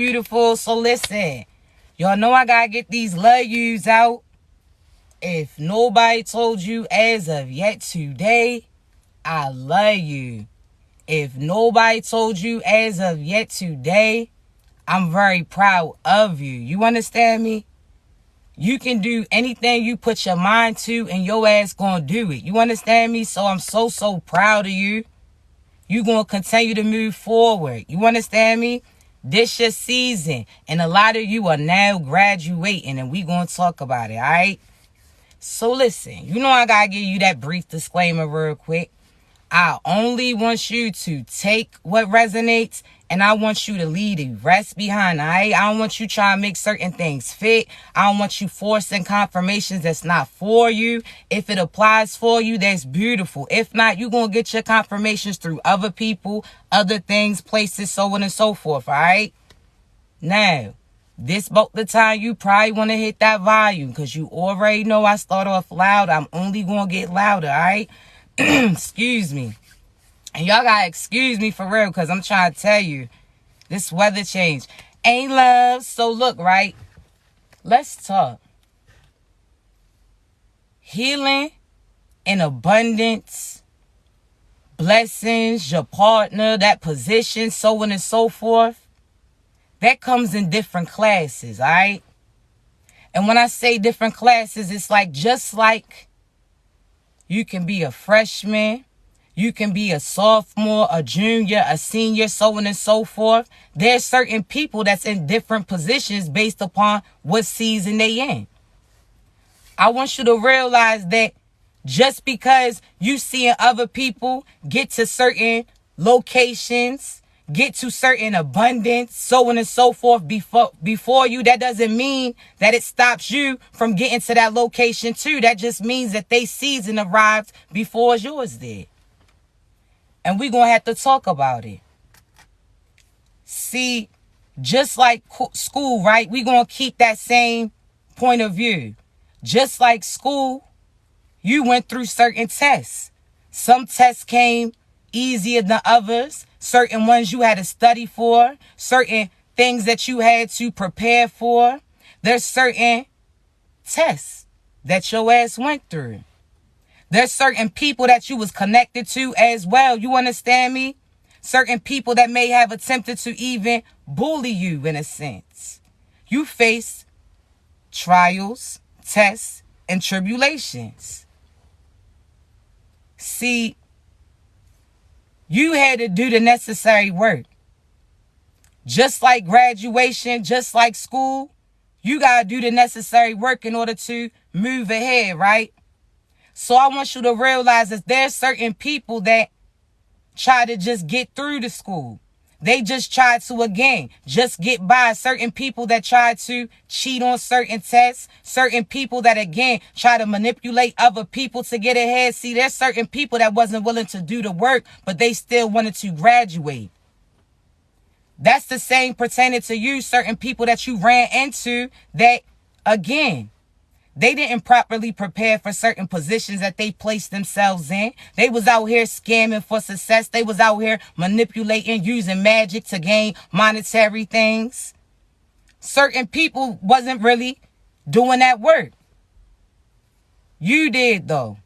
Beautiful. So listen, y'all know I gotta get these love yous out. If nobody told you as of yet today, I love you. If nobody told you as of yet today, I'm very proud of you. You understand me? You can do anything you put your mind to and your ass gonna do it. You understand me? So I'm so proud of you. You gonna continue to move forward. You understand me? This your season. And a lot of you are now graduating and we gonna talk about it, alright? So listen, you know I gotta give you that brief disclaimer real quick. I only want you to take what resonates and I want you to leave the rest behind, alright? I don't want you trying to make certain things fit. I don't want you forcing confirmations that's not for you. If it applies for you, that's beautiful. If not, you're going to get your confirmations through other people, other things, places, so on and so forth, alright? Now, this about the time you probably want to hit that volume because you already know I start off loud. I'm only going to get louder, alright? Excuse me. And y'all gotta excuse me for real because I'm trying to tell you, this weather change ain't love. So look, right? Let's talk. Healing and abundance, blessings, your partner, that position, so on and so forth. That comes in different classes, all right? And when I say different classes, it's like just like you can be a freshman, you can be a sophomore, a junior, a senior, so on and so forth. There's certain people that's in different positions based upon what season they in. I want you to realize that just because you seeing other people get to certain locations, get to certain abundance, so on and so forth before you, that doesn't mean that it stops you from getting to that location too. That just means that they season arrived before yours did. And we're going to have to talk about it. See, just like school, right? We're going to keep that same point of view. Just like school, you went through certain tests. Some tests came easier than others. Certain ones you had to study for. Certain things that you had to prepare for. There's certain tests that your ass went through. There's certain people that you was connected to as well. You understand me? Certain people that may have attempted to even bully you in a sense. You face trials, tests, and tribulations. See, you had to do the necessary work. Just like graduation, just like school, you got to do the necessary work in order to move ahead, right? So I want you to realize that there's certain people that try to just get through the school. They just try to, again, just get by. Certain people that try to cheat on certain tests. Certain people that, again, try to manipulate other people to get ahead. See, there's certain people that wasn't willing to do the work, but they still wanted to graduate. That's the same pertaining to you. Certain people that you ran into that, again, they didn't properly prepare for certain positions that they placed themselves in. They was out here scamming for success. They was out here manipulating, using magic to gain monetary things. Certain people wasn't really doing that work. You did, though.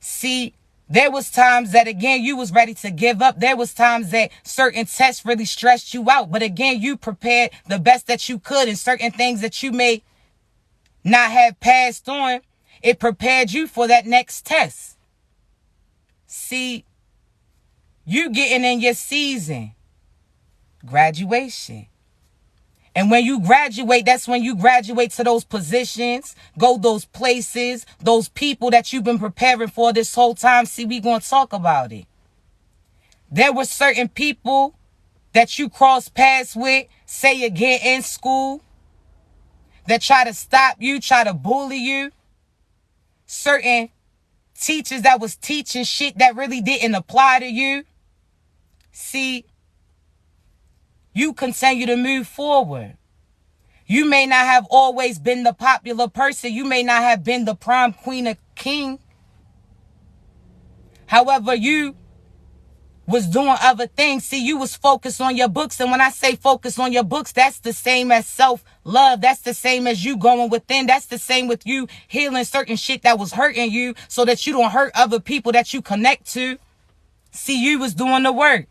See, there was times that, again, you was ready to give up. There was times that certain tests really stressed you out. But again, you prepared the best that you could, and certain things that you may not have passed on, it prepared you for that next test. See, you getting in your season, graduation. And when you graduate, that's when you graduate to those positions, go those places, those people that you've been preparing for this whole time. See, we going to talk about it. There were certain people that you crossed paths with, say again in school, that try to stop you, try to bully you. Certain teachers that was teaching shit that really didn't apply to you. See, you continue to move forward. You may not have always been the popular person. You may not have been the prom queen or king. However, you was doing other things. See, you was focused on your books. And when I say focus on your books, that's the same as self-love. That's the same as you going within. That's the same with you healing certain shit that was hurting you so that you don't hurt other people that you connect to. See, you was doing the work.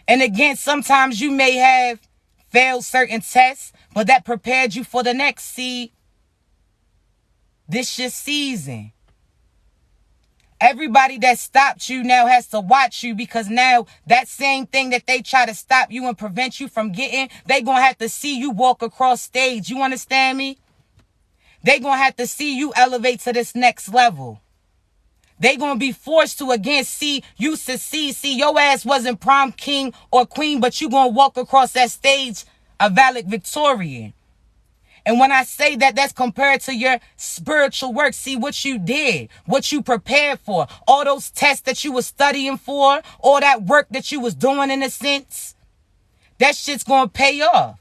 And again, sometimes you may have failed certain tests, but that prepared you for the next. See, this your season. Everybody that stopped you now has to watch you, because now that same thing that they try to stop you and prevent you from getting, they gonna have to see you walk across stage. You understand me? They gonna have to see you elevate to this next level. They gonna be forced to again see you succeed. See, your ass wasn't prom king or queen, but you gonna walk across that stage a valedictorian. And when I say that, that's compared to your spiritual work. See what you did, what you prepared for, all those tests that you was studying for, all that work that you was doing in a sense, that shit's gonna pay off.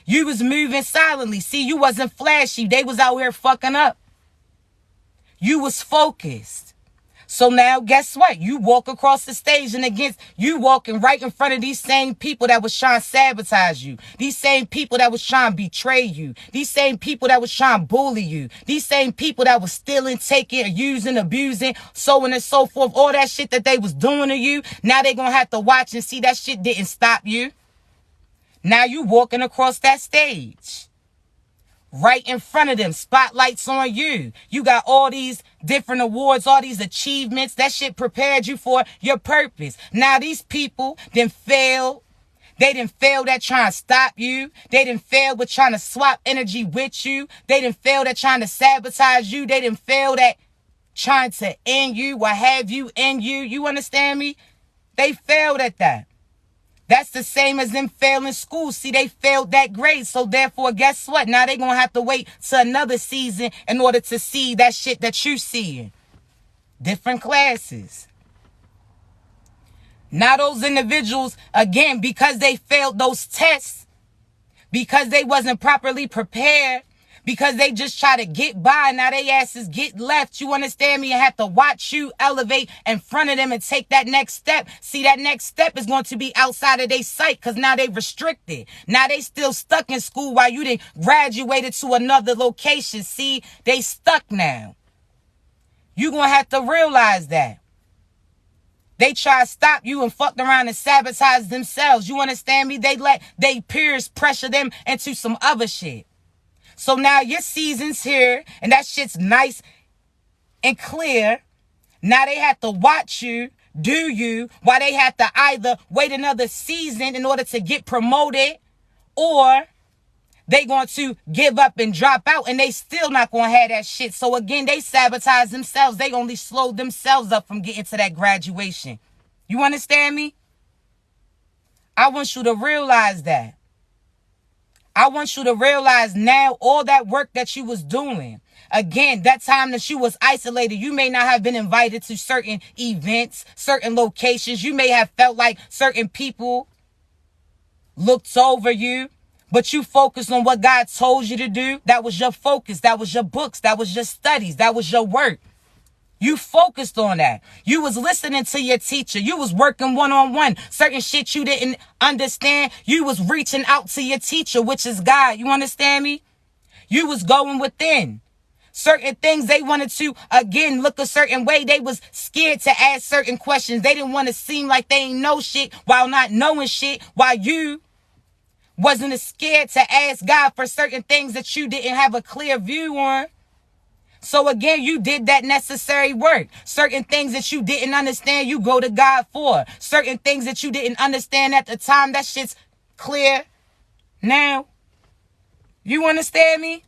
You was moving silently. See, you wasn't flashy. They was out here fucking up. You was focused. So now guess what? You walk across the stage, and against you walking right in front of these same people that was trying to sabotage you. These same people that was trying to betray you. These same people that was trying to bully you. These same people that was stealing, taking, using, abusing, so on and so forth. All that shit that they was doing to you. Now they gonna have to watch and see that shit didn't stop you. Now you walking across that stage. Right in front of them, spotlights on you. You got all these different awards, all these achievements. That shit prepared you for your purpose. Now these people didn't fail. They didn't fail at trying to stop you. They didn't fail with trying to swap energy with you. They didn't fail at trying to sabotage you. They didn't fail at trying to end you or have you end you. You understand me? They failed at that. That's the same as them failing school. See, they failed that grade. So therefore, guess what? Now they going to have to wait to another season in order to see that shit that you seeing. Different classes. Now those individuals, again, because they failed those tests, because they wasn't properly prepared, because they just try to get by, now they asses get left. You understand me? And have to watch you elevate in front of them and take that next step. See, that next step is going to be outside of their sight, because now they restricted. Now they still stuck in school while you done graduated to another location. See, they stuck now. You going to have to realize that. They try to stop you and fucked around and sabotage themselves. You understand me? They let they peers pressure them into some other shit. So now your season's here, and that shit's nice and clear. Now they have to watch you, do you, while they have to either wait another season in order to get promoted, or they going to give up and drop out, and they still not going to have that shit. So again, they sabotage themselves. They only slow themselves up from getting to that graduation. You understand me? I want you to realize that. I want you to realize now all that work that you was doing. Again, that time that you was isolated, you may not have been invited to certain events, certain locations. You may have felt like certain people looked over you, but you focused on what God told you to do. That was your focus. That was your books. That was your studies. That was your work. You focused on that. You was listening to your teacher. You was working one-on-one. Certain shit you didn't understand, you was reaching out to your teacher, which is God. You understand me? You was going within. Certain things they wanted to, again, look a certain way. They was scared to ask certain questions. They didn't want to seem like they ain't know shit while not knowing shit, while you wasn't as scared to ask God for certain things that you didn't have a clear view on. So again, you did that necessary work. Certain things that you didn't understand, you go to God for. Certain things that you didn't understand at the time, that shit's clear now. You understand me?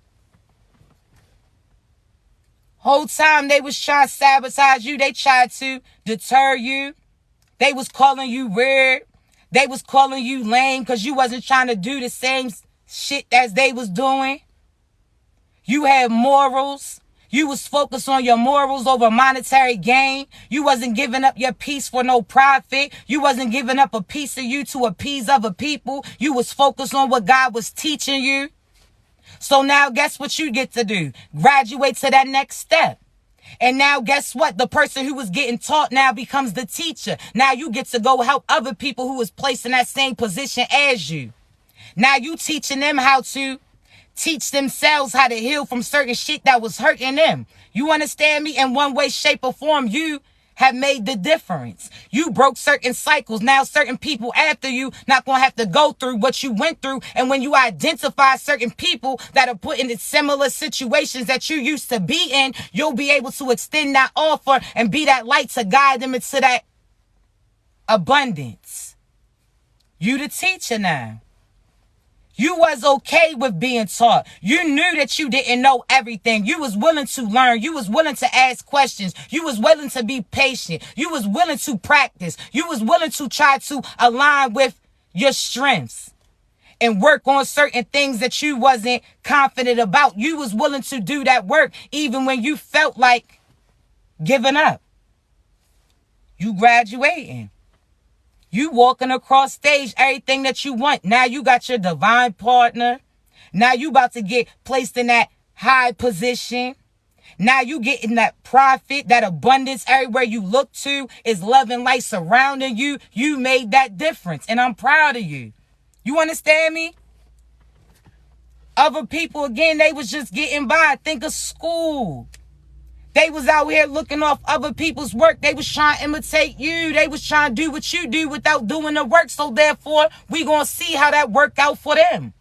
Whole time they was trying to sabotage you. They tried to deter you. They was calling you weird. They was calling you lame because you wasn't trying to do the same shit as they was doing. You had morals. You was focused on your morals over monetary gain. You wasn't giving up your peace for no profit. You wasn't giving up a piece of you to appease other people. You was focused on what God was teaching you. So now guess what you get to do? Graduate to that next step. And now guess what? The person who was getting taught now becomes the teacher. Now you get to go help other people who was placed in that same position as you. Now you teaching them how to teach themselves how to heal from certain shit that was hurting them. You understand me? In one way, shape, or form, you have made the difference. You broke certain cycles. Now certain people after you not going to have to go through what you went through. And when you identify certain people that are put in similar situations that you used to be in, you'll be able to extend that offer and be that light to guide them into that abundance. You the teacher now. You was okay with being taught. You knew that you didn't know everything. You was willing to learn. You was willing to ask questions. You was willing to be patient. You was willing to practice. You was willing to try to align with your strengths and work on certain things that you wasn't confident about. You was willing to do that work even when you felt like giving up. You graduating. You walking across stage, everything that you want. Now you got your divine partner. Now you about to get placed in that high position. Now you getting that profit, that abundance. Everywhere you look to is love and light surrounding you. You made that difference, and I'm proud of you. You understand me? Other people, again, they was just getting by. Think of school. They was out here looking off other people's work. They was trying to imitate you. They was trying to do what you do without doing the work. So therefore, we going to see how that worked out for them.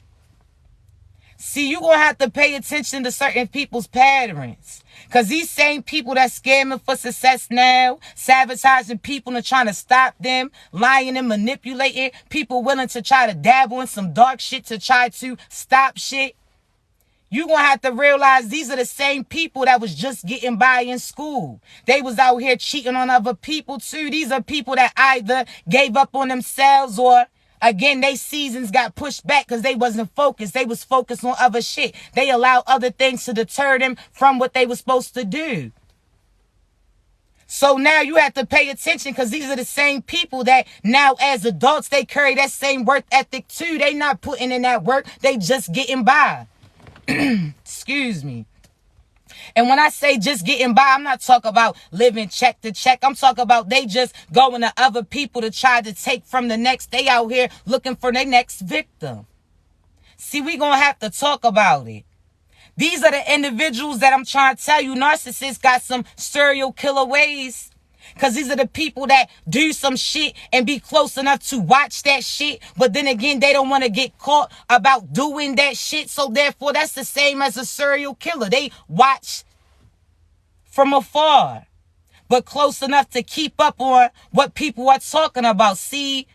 See, you going to have to pay attention to certain people's patterns. Because these same people that scamming for success now, sabotaging people and trying to stop them, lying and manipulating, people willing to try to dabble in some dark shit to try to stop shit. You're going to have to realize these are the same people that was just getting by in school. They was out here cheating on other people too. These are people that either gave up on themselves or, again, they seasons got pushed back because they wasn't focused. They was focused on other shit. They allowed other things to deter them from what they were supposed to do. So now you have to pay attention because these are the same people that now as adults, they carry that same work ethic too. They not putting in that work. They just getting by. Excuse me. And when I say just getting by, I'm not talking about living check to check. I'm talking about they just going to other people to try to take from the next. They out here looking for their next victim. See, we going to have to talk about it. These are the individuals that I'm trying to tell you. Narcissists got some serial killer ways. Because these are the people that do some shit and be close enough to watch that shit. But then again, they don't want to get caught about doing that shit. So therefore, that's the same as a serial killer. They watch from afar, but close enough to keep up on what people are talking about. See,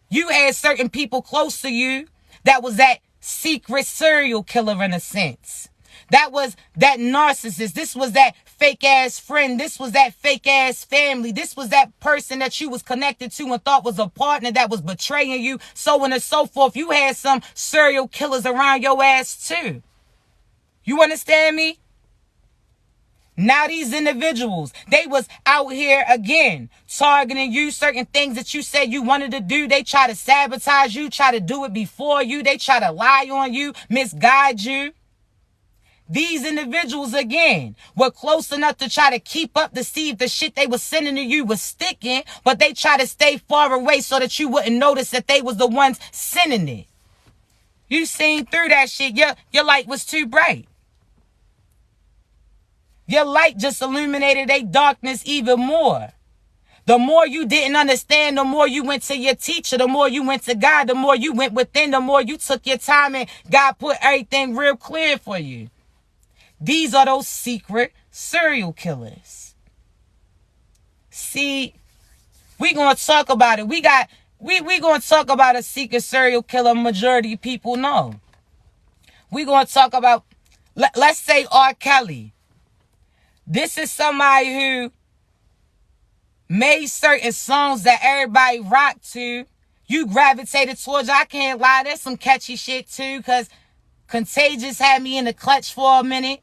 you had certain people close to you that was that secret serial killer in a sense. That was that narcissist. This was that fake ass friend. This was that fake ass family. This was that person that you was connected to and thought was a partner that was betraying you, so on and so forth. You had some serial killers around your ass too. You understand me? Now these individuals, they was out here again, targeting you, certain things that you said you wanted to do. They try to sabotage you, try to do it before you. They try to lie on you, misguide you. These individuals, again, were close enough to try to keep up to see if the shit they was sending to you was sticking, but they try to stay far away so that you wouldn't notice that they was the ones sending it. You seen through that shit. Your light was too bright. Your light just illuminated their darkness even more. The more you didn't understand, the more you went to your teacher, the more you went to God, the more you went within, the more you took your time and God put everything real clear for you. These are those secret serial killers. See, we going to talk about it. We going to talk about a secret serial killer majority of people know. We going to talk about, let's say R. Kelly. This is somebody who made certain songs that everybody rocked to. You gravitated towards. I can't lie, there's some catchy shit too, because Contagious had me in the clutch for a minute.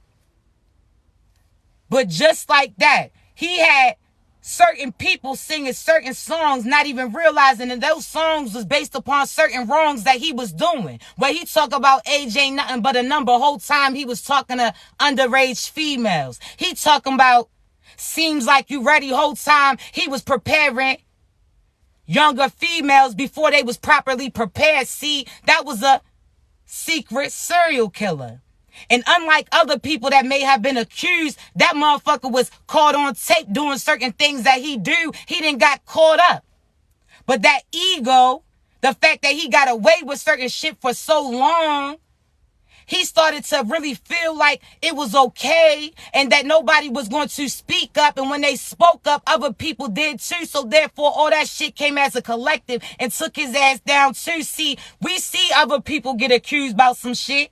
But just like that, he had certain people singing certain songs, not even realizing that those songs was based upon certain wrongs that he was doing. Where he talk about age ain't nothing but a number, whole time he was talking to underage females. He talking about seems like you ready whole time. He was preparing younger females before they was properly prepared. See, that was a secret serial killer. And unlike other people that may have been accused, that motherfucker was caught on tape doing certain things that he do. He didn't got caught up. But that ego, the fact that he got away with certain shit for so long, he started to really feel like it was okay and that nobody was going to speak up. And when they spoke up, other people did too. So therefore, all that shit came as a collective and took his ass down too. See, we see other people get accused about some shit.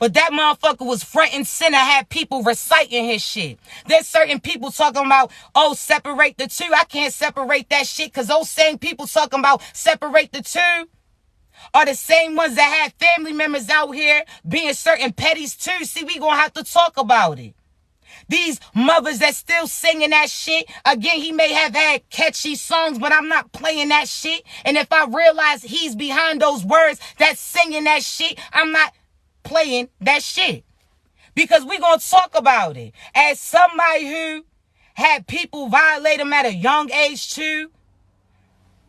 But that motherfucker was front and center, had people reciting his shit. There's certain people talking about, oh, separate the two. I can't separate that shit because those same people talking about separate the two are the same ones that have family members out here being certain petties too. See, we gonna have to talk about it. These mothers that still singing that shit. Again, he may have had catchy songs, but I'm not playing that shit. And if I realize he's behind those words that's singing that shit, I'm not playing that shit. Because we gonna talk about it. As somebody who had people violate him at a young age too,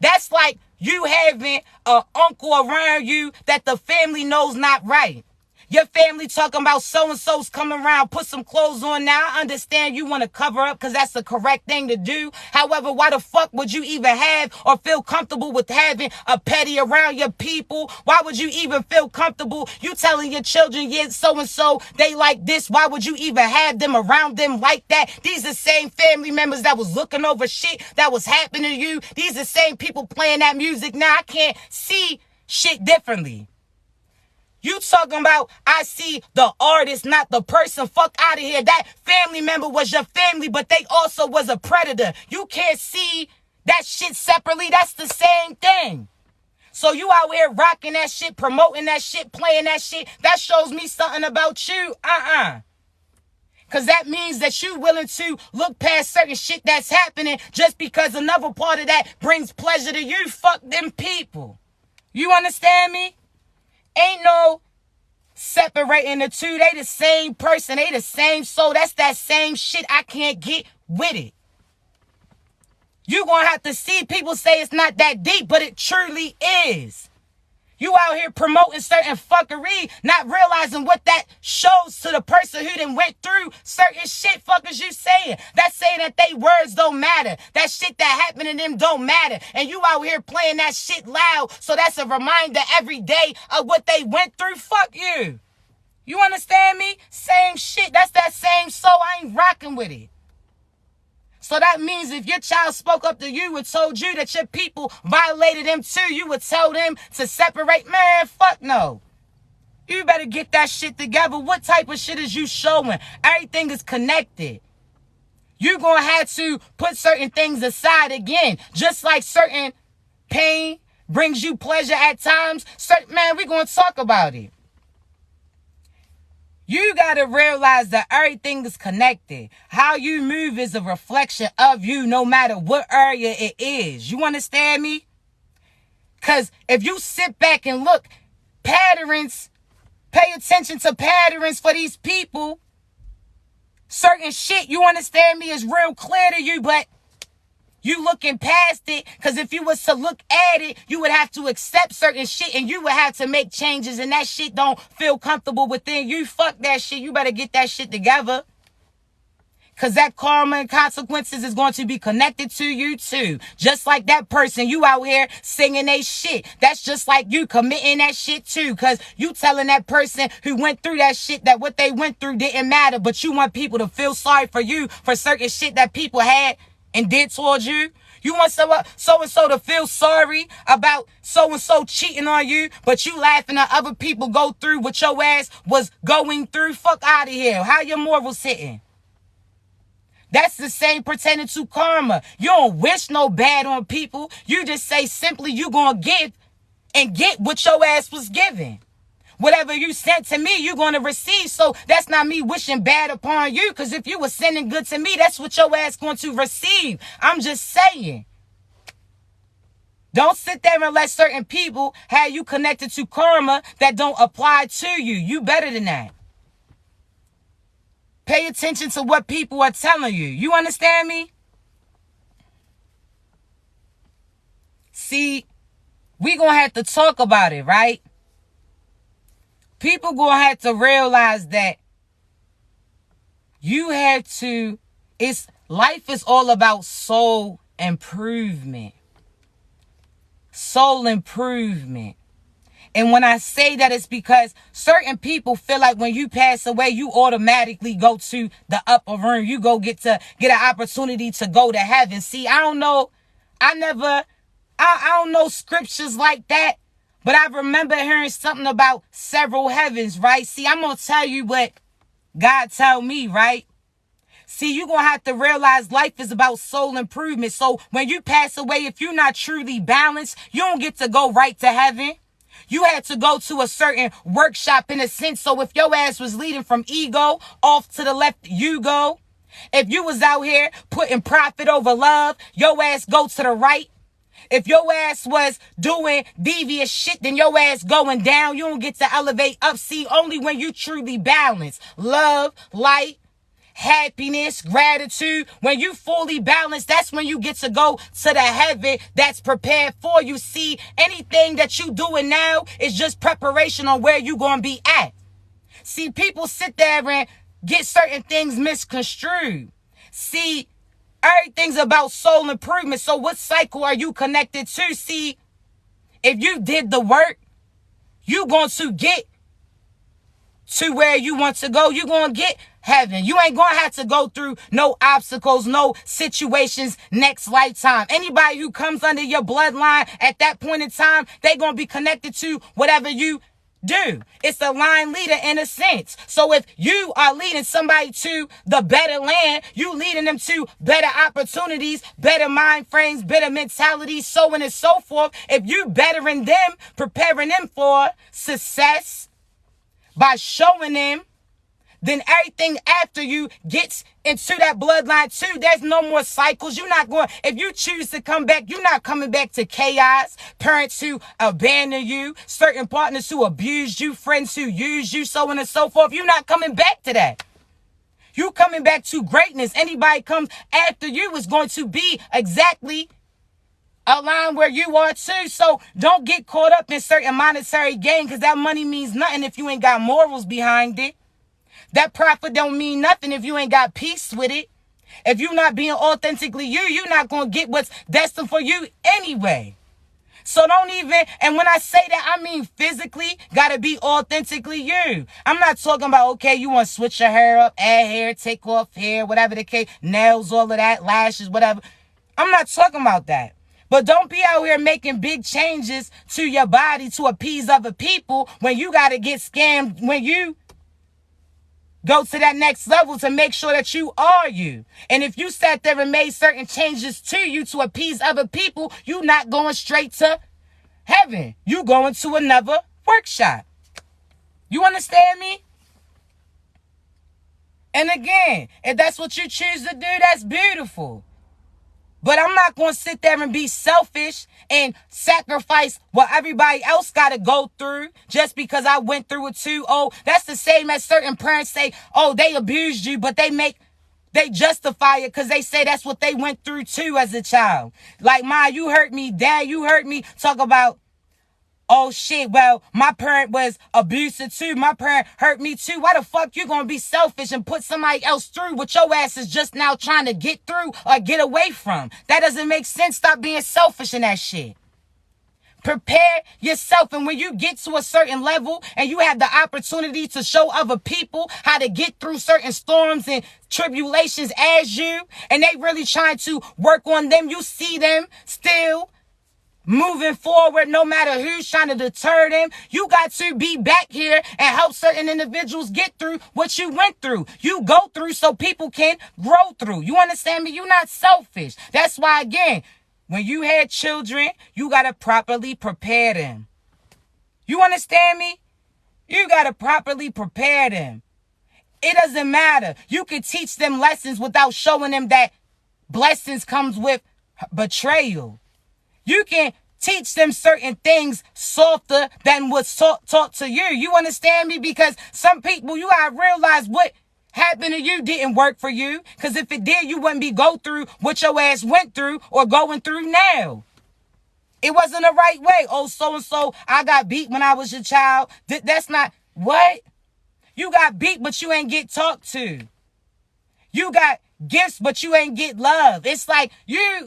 that's like you having an uncle around you that the family knows not right. Your family talking about so-and-so's coming around, put some clothes on now. I understand you want to cover up because that's the correct thing to do. However, why the fuck would you even have or feel comfortable with having a petty around your people? Why would you even feel comfortable? You telling your children, yeah, so-and-so, they like this. Why would you even have them around them like that? These are the same family members that was looking over shit that was happening to you. These are the same people playing that music. Now I can't see shit differently. You talking about, I see the artist, not the person. Fuck out of here. That family member was your family, but they also was a predator. You can't see that shit separately. That's the same thing. So you out here rocking that shit, promoting that shit, playing that shit. That shows me something about you. Because that means that you willing to look past certain shit that's happening just because another part of that brings pleasure to you. Fuck them people. You understand me? Ain't no separating the two. They the same person. They the same soul. That's that same shit. I can't get with it. You gonna have to see people say it's not that deep, but it truly is. You out here promoting certain fuckery, not realizing what that shows to the person who done went through certain shit. Fuck is you saying? That's saying that they words don't matter. That shit that happened to them don't matter. And you out here playing that shit loud. So that's a reminder every day of what they went through. Fuck you. You understand me? Same shit. That's that same soul. I ain't rocking with it. So that means if your child spoke up to you and told you that your people violated them too, you would tell them to separate. Man, fuck no. You better get that shit together. What type of shit is you showing? Everything is connected. You're going to have to put certain things aside again. Just like certain pain brings you pleasure at times. Man, we're going to talk about it. You got to realize that everything is connected. How you move is a reflection of you, no matter what area it is. You understand me? Because if you sit back and look, patterns, pay attention to patterns for these people, certain shit, you understand me, is real clear to you, but you looking past it, because if you was to look at it, you would have to accept certain shit and you would have to make changes, and that shit don't feel comfortable within you. Fuck that shit. You better get that shit together, because that karma and consequences is going to be connected to you too. Just like that person, you out here singing they shit. That's just like you committing that shit too, because you telling that person who went through that shit that what they went through didn't matter, but you want people to feel sorry for you for certain shit that people had and did towards you. You want so-and-so to feel sorry about so-and-so cheating on you, but you laughing at other people go through what your ass was going through. Fuck out of here. How your morals sitting? That's the same pertaining to karma. You don't wish no bad on people. You just say simply you gonna give and get what your ass was given. Whatever you sent to me, you're going to receive. So that's not me wishing bad upon you, because if you were sending good to me, that's what your ass going to receive. I'm just saying. Don't sit there and let certain people have you connected to karma that don't apply to you. You better than that. Pay attention to what people are telling you. You understand me? See, we gonna have to talk about it, right? People gonna have to realize that you have to, life is all about soul improvement. Soul improvement. And when I say that, it's because certain people feel like when you pass away, you automatically go to the upper room. You go get an opportunity to go to heaven. See, I don't know. I don't know scriptures like that. But I remember hearing something about several heavens, right? See, I'm going to tell you what God told me, right? See, you're going to have to realize life is about soul improvement. So when you pass away, if you're not truly balanced, you don't get to go right to heaven. You had to go to a certain workshop in a sense. So if your ass was leading from ego, off to the left, you go. If you was out here putting profit over love, your ass go to the right. If your ass was doing devious shit, then your ass going down. You don't get to elevate up. See, only when you truly balance. Love, light, happiness, gratitude. When you fully balanced, that's when you get to go to the heaven that's prepared for you. See, anything that you doing now is just preparation on where you going to be at. See, people sit there and get certain things misconstrued. See, everything's about soul improvement. So what cycle are you connected to? See, if you did the work, you going to get to where you want to go. You're going to get heaven. You ain't going to have to go through no obstacles, no situations next lifetime. Anybody who comes under your bloodline at that point in time, they going to be connected to whatever you do. It's a line leader in a sense. So if you are leading somebody to the better land, you leading them to better opportunities, better mind frames, better mentalities, so on and so forth. If you bettering them, preparing them for success by showing them, then everything after you gets into that bloodline too. There's no more cycles. You're not going, if you choose to come back, you're not coming back to chaos. Parents who abandon you, certain partners who abused you, friends who used you, so on and so forth. You're not coming back to that. You coming back to greatness. Anybody comes after you is going to be exactly aligned where you are too. So don't get caught up in certain monetary gain, because that money means nothing if you ain't got morals behind it. That profit don't mean nothing if you ain't got peace with it. If you're not being authentically you, you're not going to get what's destined for you anyway. So don't even, and when I say that, I mean physically, got to be authentically you. I'm not talking about, okay, you want to switch your hair up, add hair, take off hair, whatever the case, nails, all of that, lashes, whatever. I'm not talking about that. But don't be out here making big changes to your body to appease other people when you got to get scammed, when you go to that next level to make sure that you are you. And if you sat there and made certain changes to you to appease other people, you're not going straight to heaven. You going to another workshop. You understand me? And again, if that's what you choose to do, that's beautiful. But I'm not going to sit there and be selfish and sacrifice what everybody else got to go through just because I went through it too. Oh, that's the same as certain parents say, oh, they abused you, but they justify it because they say that's what they went through too as a child. Like, Ma, you hurt me. Dad, you hurt me. Talk about, oh shit, well, my parent was abusive too. My parent hurt me too. Why the fuck you gonna be selfish and put somebody else through what your ass is just now trying to get through or get away from? That doesn't make sense. Stop being selfish in that shit. Prepare yourself, and when you get to a certain level and you have the opportunity to show other people how to get through certain storms and tribulations as you, and they really trying to work on them, you see them still moving forward, no matter who's trying to deter them. You got to be back here and help certain individuals get through what you went through. You go through so people can grow through. You understand me? You're not selfish. That's why, again, when you had children, you got to properly prepare them. You understand me? You got to properly prepare them. It doesn't matter. You can teach them lessons without showing them that blessings comes with betrayal. You can teach them certain things softer than what's taught to you. You understand me? Because some people, you gotta realize what happened to you didn't work for you. Because if it did, you wouldn't be go through what your ass went through or going through now. It wasn't the right way. Oh, so-and-so, I got beat when I was a child. That's not, what? You got beat, but you ain't get talked to. You got gifts, but you ain't get love. It's like,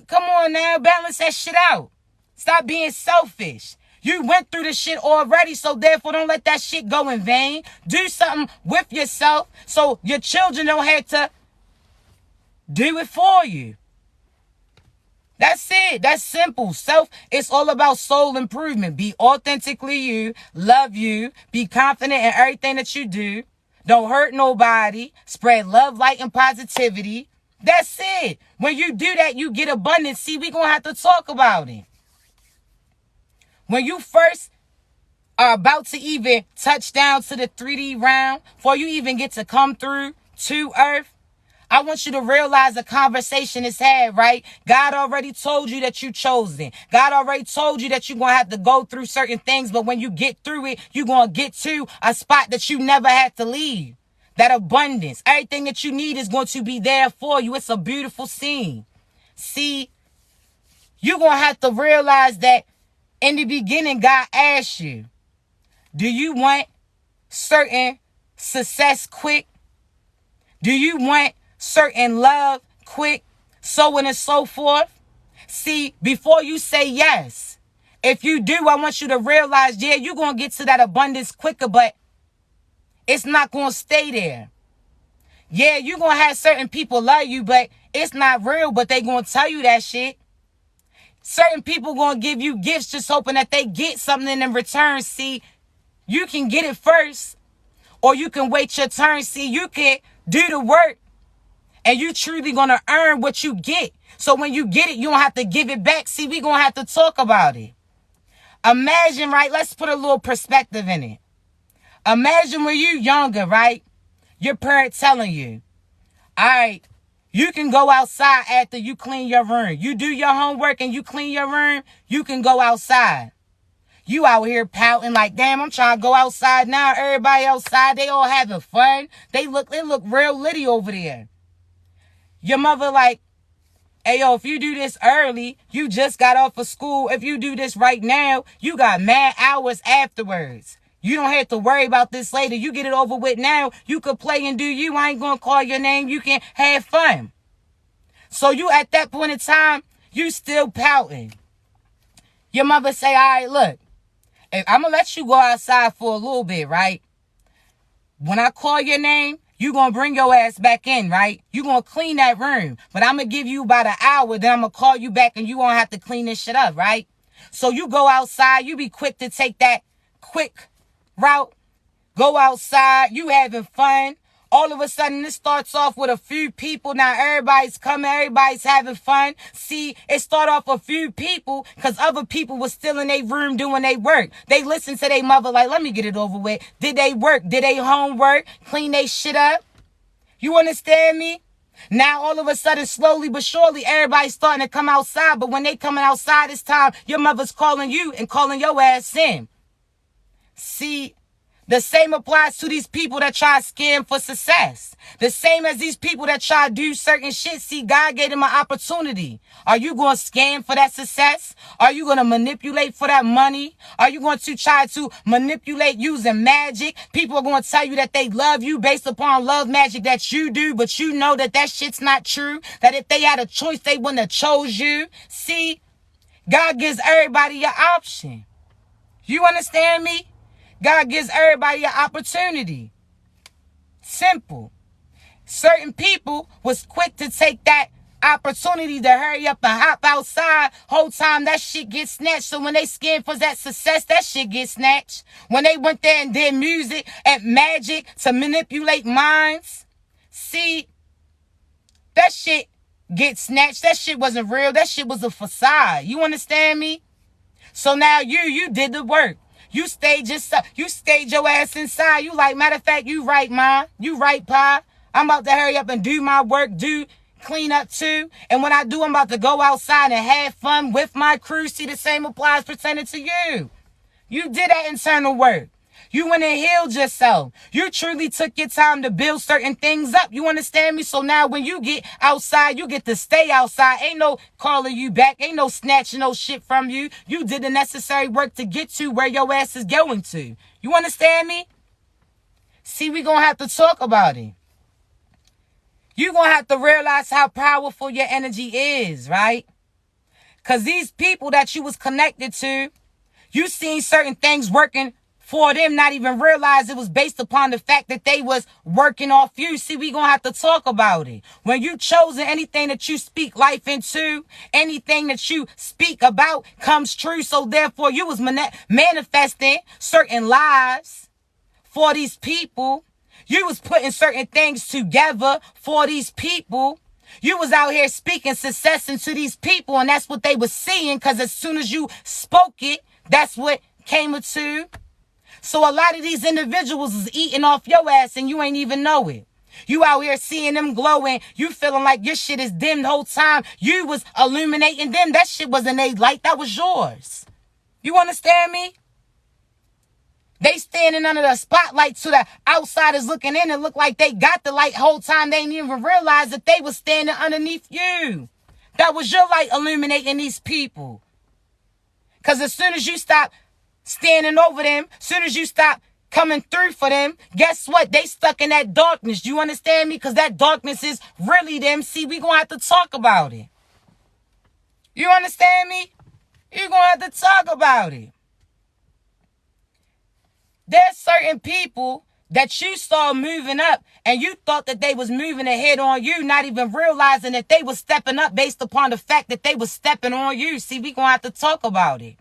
come on now, balance that shit out. Stop being selfish. You went through the shit already, so therefore don't let that shit go in vain. Do something with yourself so your children don't have to do it for you. That's it. That's simple. It's all about soul improvement. Be authentically you. Love you. Be confident in everything that you do. Don't hurt nobody. Spread love, light, and positivity. That's it. When you do that, you get abundance. See, we're going to have to talk about it. When you first are about to even touch down to the 3D realm, before you even get to come through to Earth, I want you to realize the conversation is had, right? God already told you that you chosen. God already told you that you're going to have to go through certain things, but when you get through it, you're going to get to a spot that you never had to leave. That abundance. Everything that you need is going to be there for you. It's a beautiful scene. See, you're going to have to realize that in the beginning, God asked you, do you want certain success quick? Do you want certain love quick? So on and so forth. See, before you say yes, if you do, I want you to realize, yeah, you're going to get to that abundance quicker, but it's not going to stay there. Yeah, you're going to have certain people love you, but it's not real, but they going to tell you that shit. Certain people going to give you gifts just hoping that they get something in return. See, you can get it first, or you can wait your turn. See, you can do the work, and you truly going to earn what you get. So when you get it, you don't have to give it back. See, we going to have to talk about it. Imagine, right? Let's put a little perspective in it. Imagine when you younger, right? Your parent telling you, all right, you can go outside after you clean your room. You do your homework and you clean your room, you can go outside. You out here pouting like, damn, I'm trying to go outside now. Everybody outside, they all having fun. They look real litty over there. Your mother like, hey, yo, if you do this early, you just got off of school. If you do this right now, you got mad hours afterwards. You don't have to worry about this later. You get it over with now. You could play and do you. I ain't going to call your name. You can have fun. So you at that point in time, you still pouting. Your mother say, all right, look, I'm going to let you go outside for a little bit, right? When I call your name, you going to bring your ass back in, right? You going to clean that room. But I'm going to give you about an hour. Then I'm going to call you back and you won't have to clean this shit up, right? So you go outside. You be quick to take that quick route. Go outside. You having fun. All of a sudden, this starts off with a few people. Now, everybody's coming. Everybody's having fun. See, it start off a few people because other people was still in their room doing their work. They listened to their mother like, let me get it over with. Did they work? Did they homework? Clean they shit up? You understand me? Now, all of a sudden, slowly but surely, everybody's starting to come outside. But when they coming outside this time, your mother's calling you and calling your ass in. See, the same applies to these people that try to scam for success. The same as these people that try to do certain shit. See, God gave them an opportunity. Are you going to scam for that success? Are you going to manipulate for that money? Are you going to try to manipulate using magic? People are going to tell you that they love you based upon love magic that you do, but you know that that shit's not true. That if they had a choice, they wouldn't have chose you. See, God gives everybody an option. You understand me? God gives everybody an opportunity. Simple. Certain people was quick to take that opportunity to hurry up and hop outside. Whole time that shit gets snatched. So when they scam for that success, that shit gets snatched. When they went there and did music and magic to manipulate minds, see, that shit gets snatched. That shit wasn't real. That shit was a facade. You understand me? So now you did the work. You stayed your ass inside. You like, matter of fact, you right, Ma. You right, Pa. I'm about to hurry up and do my work, clean up too. And when I do, I'm about to go outside and have fun with my crew. See, the same applies pertaining to you. You did that internal work. You went and healed yourself. You truly took your time to build certain things up. You understand me? So now when you get outside, you get to stay outside. Ain't no calling you back. Ain't no snatching no shit from you. You did the necessary work to get to where your ass is going to. You understand me? See, we gonna have to talk about it. You gonna have to realize how powerful your energy is, right? Because these people that you was connected to, you seen certain things working for them, not even realize it was based upon the fact that they was working off you. See, we gonna have to talk about it. When you chosen anything that you speak life into, anything that you speak about comes true. So therefore, you was manifesting certain lies for these people. You was putting certain things together for these people. You was out here speaking success into these people, and that's what they was seeing, because as soon as you spoke it, that's what came to. So a lot of these individuals is eating off your ass and you ain't even know it. You out here seeing them glowing. You feeling like your shit is dim the whole time. You was illuminating them. That shit wasn't a light. That was yours. You understand me? They standing under the spotlight so the outsiders looking in and look like they got the light whole time. They didn't even realize that they was standing underneath you. That was your light illuminating these people. Because as soon as you stop standing over them, as soon as you stop coming through for them, guess what? They stuck in that darkness. You understand me? Because that darkness is really them. See, we going to have to talk about it. You understand me? You're going to have to talk about it. There's certain people that you saw moving up and you thought that they was moving ahead on you, not even realizing that they was stepping up based upon the fact that they was stepping on you. See, we going to have to talk about it.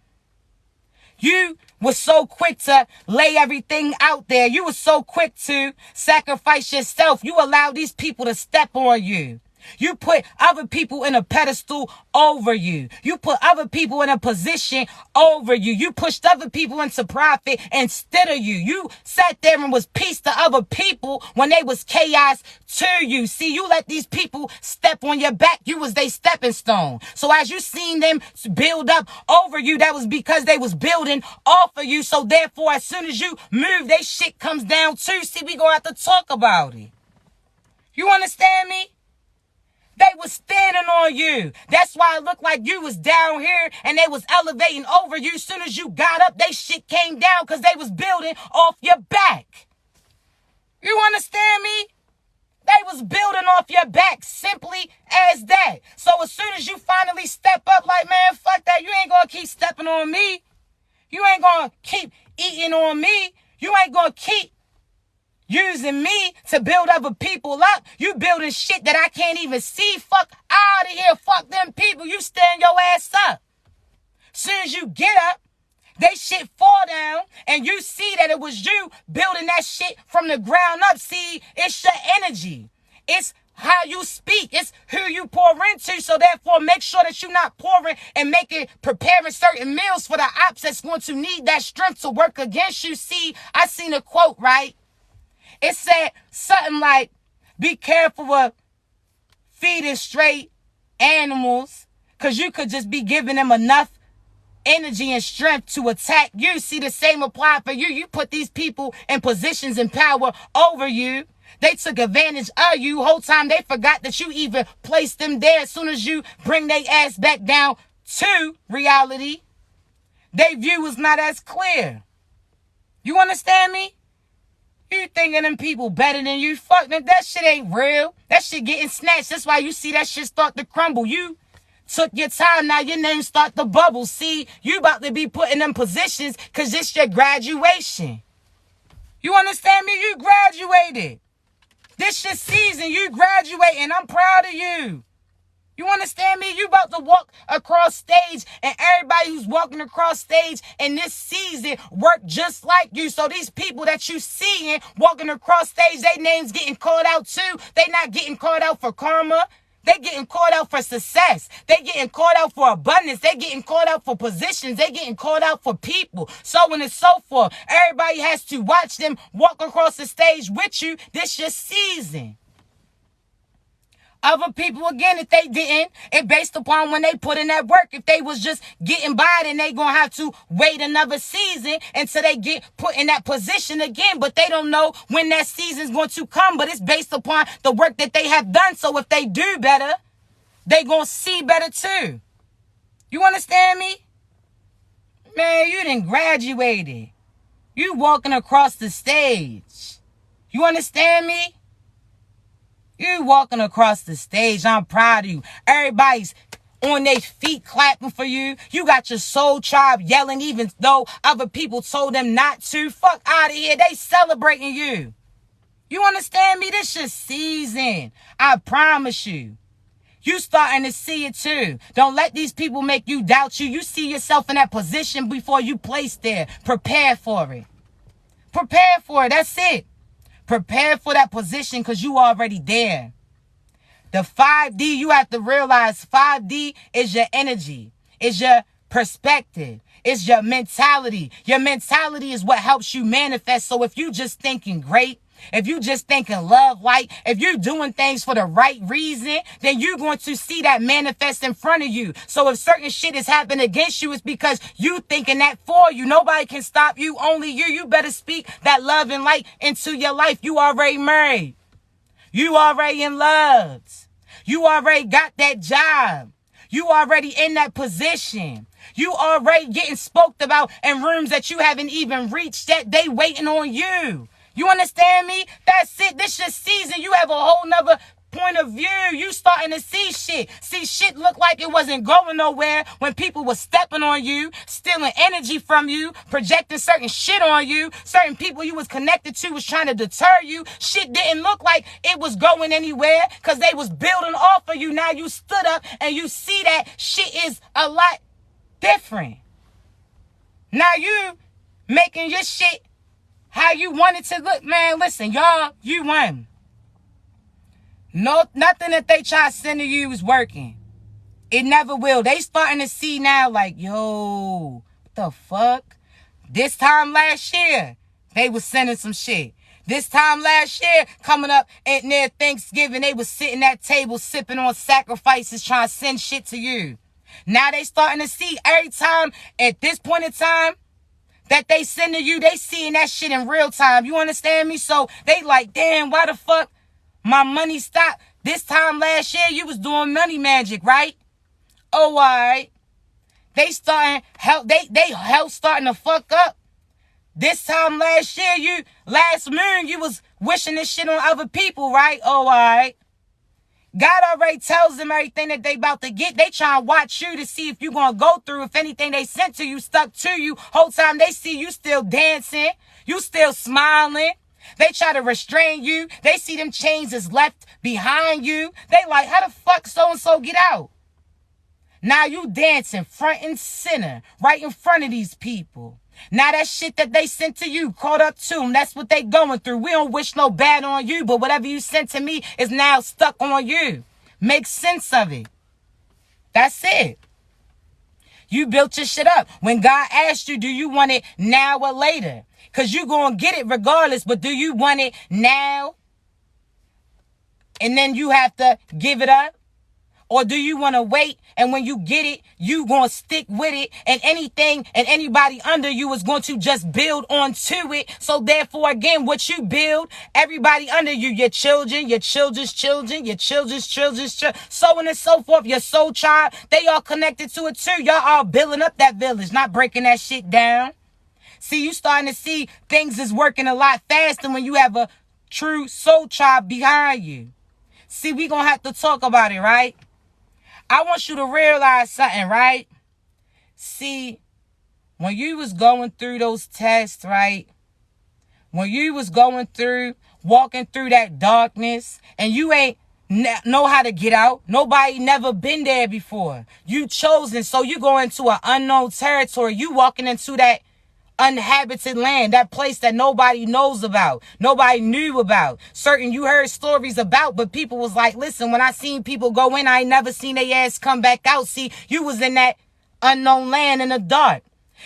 You was so quick to lay everything out there. You was so quick to sacrifice yourself. You allowed these people to step on you. You put other people in a pedestal over you. You put other people in a position over you. You pushed other people into profit instead of you. You sat there and was peace to other people when they was chaos to you. See, you let these people step on your back. You was their stepping stone. So as you seen them build up over you, that was because they was building off of you. So therefore, as soon as you move, they shit comes down too. See, we gonna have to talk about it. You understand me? They was standing on you. That's why it looked like you was down here and they was elevating over you. As soon as you got up, they shit came down because they was building off your back. You understand me? They was building off your back simply as that. So as soon as you finally step up, like, man, fuck that. You ain't going to keep stepping on me. You ain't going to keep eating on me. You ain't going to keep using me to build other people up. You building shit that I can't even see. Fuck out of here. Fuck them people. You stand your ass up. Soon as you get up, they shit fall down and you see that it was you building that shit from the ground up. See, it's your energy. It's how you speak. It's who you pour into. So therefore, make sure that you're not pouring and preparing certain meals for the ops that's going to need that strength to work against you. See, I seen a quote, right? It said something like, be careful of feeding straight animals because you could just be giving them enough energy and strength to attack you. See, the same apply for you. You put these people in positions and power over you. They took advantage of you. Whole time they forgot that you even placed them there. As soon as you bring their ass back down to reality, their view is not as clear. You understand me? You thinking them people better than you? Fuck them. That shit ain't real. That shit getting snatched. That's why you see that shit start to crumble. You took your time. Now your name start to bubble. See, you about to be put in them positions because it's your graduation. You understand me? You graduated. This your season. You graduating. I'm proud of you. You understand me? You about to walk across stage and everybody who's walking across stage in this season work just like you. So these people that you seeing walking across stage, their names getting called out too. They not getting called out for karma. They getting called out for success. They getting called out for abundance. They getting called out for positions. They getting called out for people. So on and so forth. Everybody has to watch them walk across the stage with you. This your season. Other people, again, if they didn't, it based upon when they put in that work. If they was just getting by, then they gonna have to wait another season until they get put in that position again. But they don't know when that season's going to come. But it's based upon the work that they have done. So if they do better, they gonna see better too. You understand me? Man, you done graduated. You walking across the stage. You understand me? You walking across the stage. I'm proud of you. Everybody's on their feet clapping for you. You got your soul tribe yelling even though other people told them not to. Fuck out of here. They celebrating you. You understand me? This your season. I promise you. You starting to see it too. Don't let these people make you doubt you. You see yourself in that position before you place there. Prepare for it. Prepare for it. That's it. Prepare for that position because you already there. The 5D, you have to realize 5D is your energy. It's your perspective. It's your mentality. Your mentality is what helps you manifest. So if you just thinking great, if you just thinking love light, if you're doing things for the right reason, then you're going to see that manifest in front of you. So if certain shit is happening against you, it's because you thinking that for you. Nobody can stop you, only you. You better speak that love and light into your life. You already married. You already in love. You already got that job. You already in that position. You already getting spoked about in rooms that you haven't even reached yet. They waiting on you. You understand me? That's it. This your season. You have a whole nother point of view. You starting to see shit. See shit look like it wasn't going nowhere when people were stepping on you, stealing energy from you, projecting certain shit on you. Certain people you was connected to was trying to deter you. Shit didn't look like it was going anywhere because they was building off of you. Now you stood up and you see that shit is a lot different. Now you making your shit how you want it to look. Man, listen, y'all, you won. No, nothing that they try to send to you is working. It never will. They starting to see now like, yo, what the fuck? This time last year, they was sending some shit. This time last year, coming up at near Thanksgiving, they was sitting at table sipping on sacrifices trying to send shit to you. Now they starting to see every time at this point in time, that they send to you, they seeing that shit in real time. You understand me? So they like, damn, why the fuck my money stopped? This time last year, you was doing money magic, right? Oh, all right. They starting health starting to fuck up. This time last year, last moon, you was wishing this shit on other people, right? Oh, all right. God already tells them everything that they about to get. They trying to watch you to see if you going to go through. If anything they sent to you stuck to you. Whole time they see you still dancing. You still smiling. They try to restrain you. They see them chains is left behind you. They like, how the fuck so-and-so get out? Now you dancing front and center. Right in front of these people. Now that shit that they sent to you, caught up to them, that's what they going through. We don't wish no bad on you, but whatever you sent to me is now stuck on you. Make sense of it. That's it. You built your shit up. When God asked you, do you want it now or later? Because you going to get it regardless, but do you want it now? And then you have to give it up? Or do you want to wait and when you get it, you going to stick with it and anything and anybody under you is going to just build onto it. So therefore, again, what you build, everybody under you, your children, your children's children, your children's children's children, so on and so forth, your soul child, they all connected to it too. Y'all all building up that village, not breaking that shit down. See, you starting to see things is working a lot faster when you have a true soul tribe behind you. See, we going to have to talk about it, right? I want you to realize something, right? See, when you was going through those tests, right? When you was going through, walking through that darkness, and you ain't know how to get out. Nobody never been there before. You chosen, so you go into an unknown territory. You walking into that uninhabited land, that place that nobody knows about, nobody knew about. Certain you heard stories about, but people was like, listen, when I seen people go in, I ain't never seen their ass come back out. See, you was in that unknown land in the dark.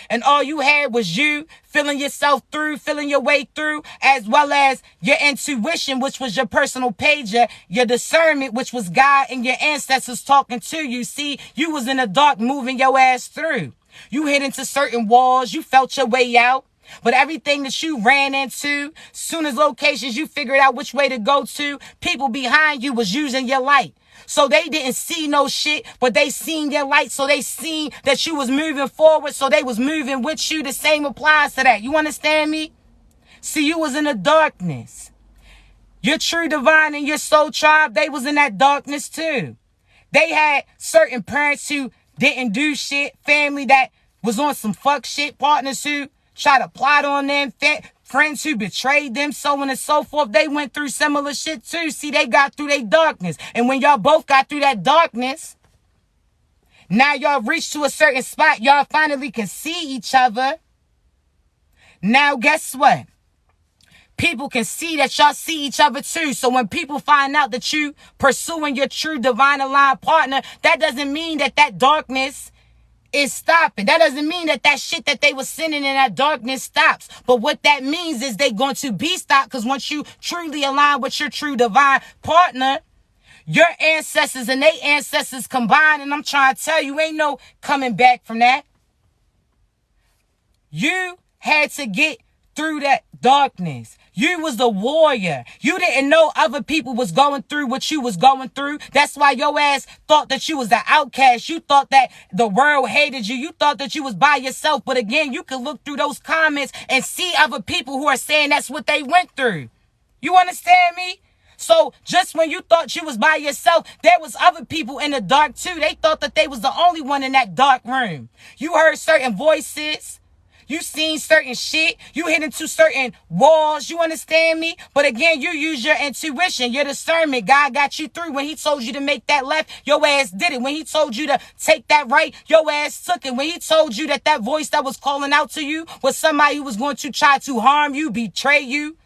And all you had was you feeling yourself through, feeling your way through, as well as your intuition, which was your personal pager, your discernment, which was God and your ancestors talking to you. See, you was in the dark moving your ass through. You hit into certain walls. You felt your way out. But everything that you ran into, soon as locations you figured out which way to go to, people behind you was using your light. So they didn't see no shit, but they seen your light. So they seen that you was moving forward. So they was moving with you. The same applies to that. You understand me? See, you was in the darkness. Your true divine and your soul tribe, they was in that darkness too. They had certain parents who didn't do shit, family that was on some fuck shit, partners who tried to plot on them, friends who betrayed them, so on and so forth. They went through similar shit too. See, they got through their darkness. And when y'all both got through that darkness, now y'all reached to a certain spot. Y'all finally can see each other. Now, guess what? People can see that y'all see each other too. So when people find out that you pursuing your true divine aligned partner, that doesn't mean that that darkness is stopping. That doesn't mean that that shit that they were sending in that darkness stops. But what that means is they going to be stopped, because once you truly align with your true divine partner, your ancestors and their ancestors combined, and I'm trying to tell you, ain't no coming back from that. You had to get through that darkness. You was the warrior. You didn't know other people was going through what you was going through. That's why your ass thought that you was the outcast. You thought that the world hated you. You thought that you was by yourself. But again, you can look through those comments and see other people who are saying that's what they went through. You understand me? So just when you thought you was by yourself, there was other people in the dark too. They thought that they was the only one in that dark room. You heard certain voices. You seen certain shit. You hit into certain walls. You understand me? But again, you use your intuition, your discernment. God got you through. When he told you to make that left, your ass did it. When he told you to take that right, your ass took it. When he told you that that voice that was calling out to you was somebody who was going to try to harm you, betray you,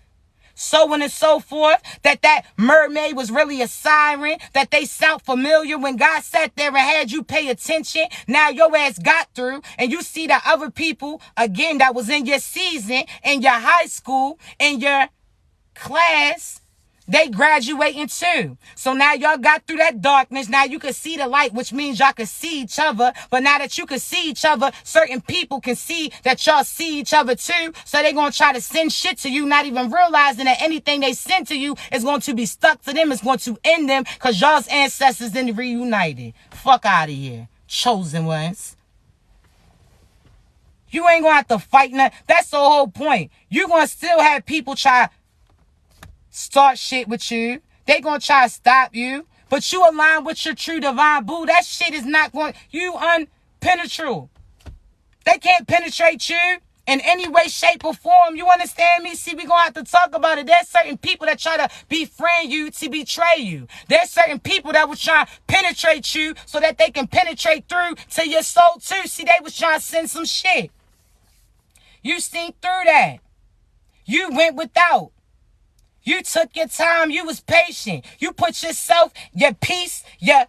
so on and so forth, that mermaid was really a siren, that they sound familiar. When God sat there and had you pay attention, now your ass got through, and you see that other people, again, that was in your season, in your high school, in your class, they graduating too. So now y'all got through that darkness. Now you can see the light, which means y'all can see each other. But now that you can see each other, certain people can see that y'all see each other too. So they're going to try to send shit to you, not even realizing that anything they send to you is going to be stuck to them. It's going to end them, because y'all's ancestors then reunited. Fuck out of here. Chosen ones. You ain't going to have to fight nothing. That's the whole point. You're going to still have people try start shit with you. They gonna try to stop you. But you align with your true divine boo. That shit is not going, you unpenetrable. They can't penetrate you in any way, shape, or form. You understand me? See, we gonna have to talk about it. There's certain people that try to befriend you to betray you. There's certain people that was trying to penetrate you so that they can penetrate through to your soul too. See, they was trying to send some shit. You seen through that. You went without. You took your time. You was patient. You put yourself, your peace, your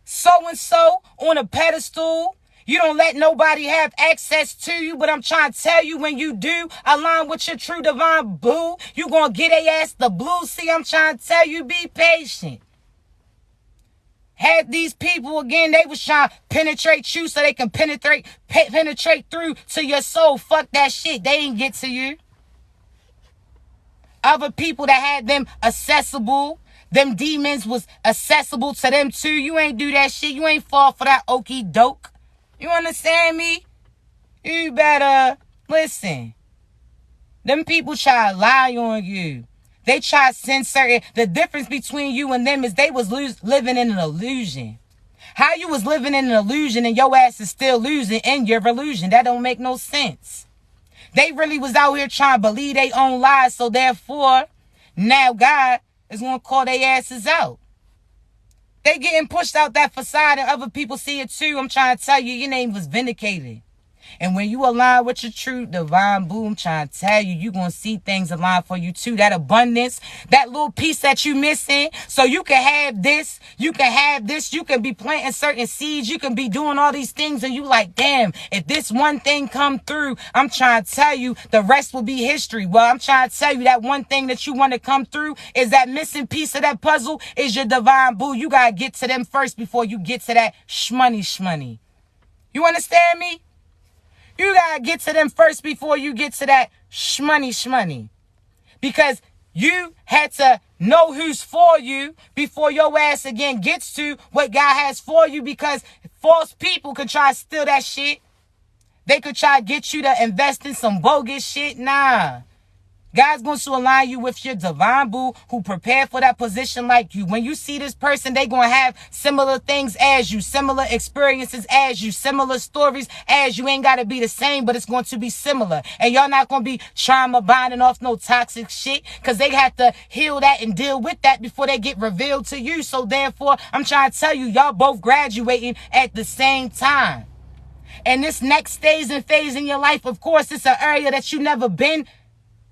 so-and-so on a pedestal. You don't let nobody have access to you. But I'm trying to tell you, when you do align with your true divine boo, you going to get a ass the blue. See, I'm trying to tell you, be patient. Had these people, again, they was trying to penetrate you so they can penetrate through to your soul. Fuck that shit. They didn't get to you. Other people that had them accessible, them demons was accessible to them too. You ain't do that shit. You ain't fall for that okie doke. You understand me? You better listen. Them people try to lie on you. They try to send certain. The difference between you and them is they was living in an illusion. How you was living in an illusion and your ass is still losing in your illusion? That don't make no sense. They really was out here trying to believe their own lies. So therefore, now God is going to call their asses out. They getting pushed out that facade and other people see it too. I'm trying to tell you, your name was vindicated. And when you align with your true divine boo, I'm trying to tell you, you're going to see things align for you too. That abundance, that little piece that you missing. So you can have this, you can have this, you can be planting certain seeds, you can be doing all these things, and you like, damn, if this one thing come through, I'm trying to tell you, the rest will be history. Well, I'm trying to tell you that one thing that you want to come through is that missing piece of that puzzle is your divine boo. You got to get to them first before you get to that shmoney. You understand me? You gotta get to them first before you get to that shmoney. Because you had to know who's for you before your ass again gets to what God has for you, because false people could try to steal that shit. They could try to get you to invest in some bogus shit. Nah. God's going to align you with your divine boo who prepared for that position like you. When you see this person, they going to have similar things as you, similar experiences as you, similar stories as you. Ain't got to be the same, but it's going to be similar. And y'all not going to be trauma bonding off no toxic shit, because they have to heal that and deal with that before they get revealed to you. So therefore, I'm trying to tell you, y'all both graduating at the same time. And this next stage and phase in your life, of course, it's an area that you never been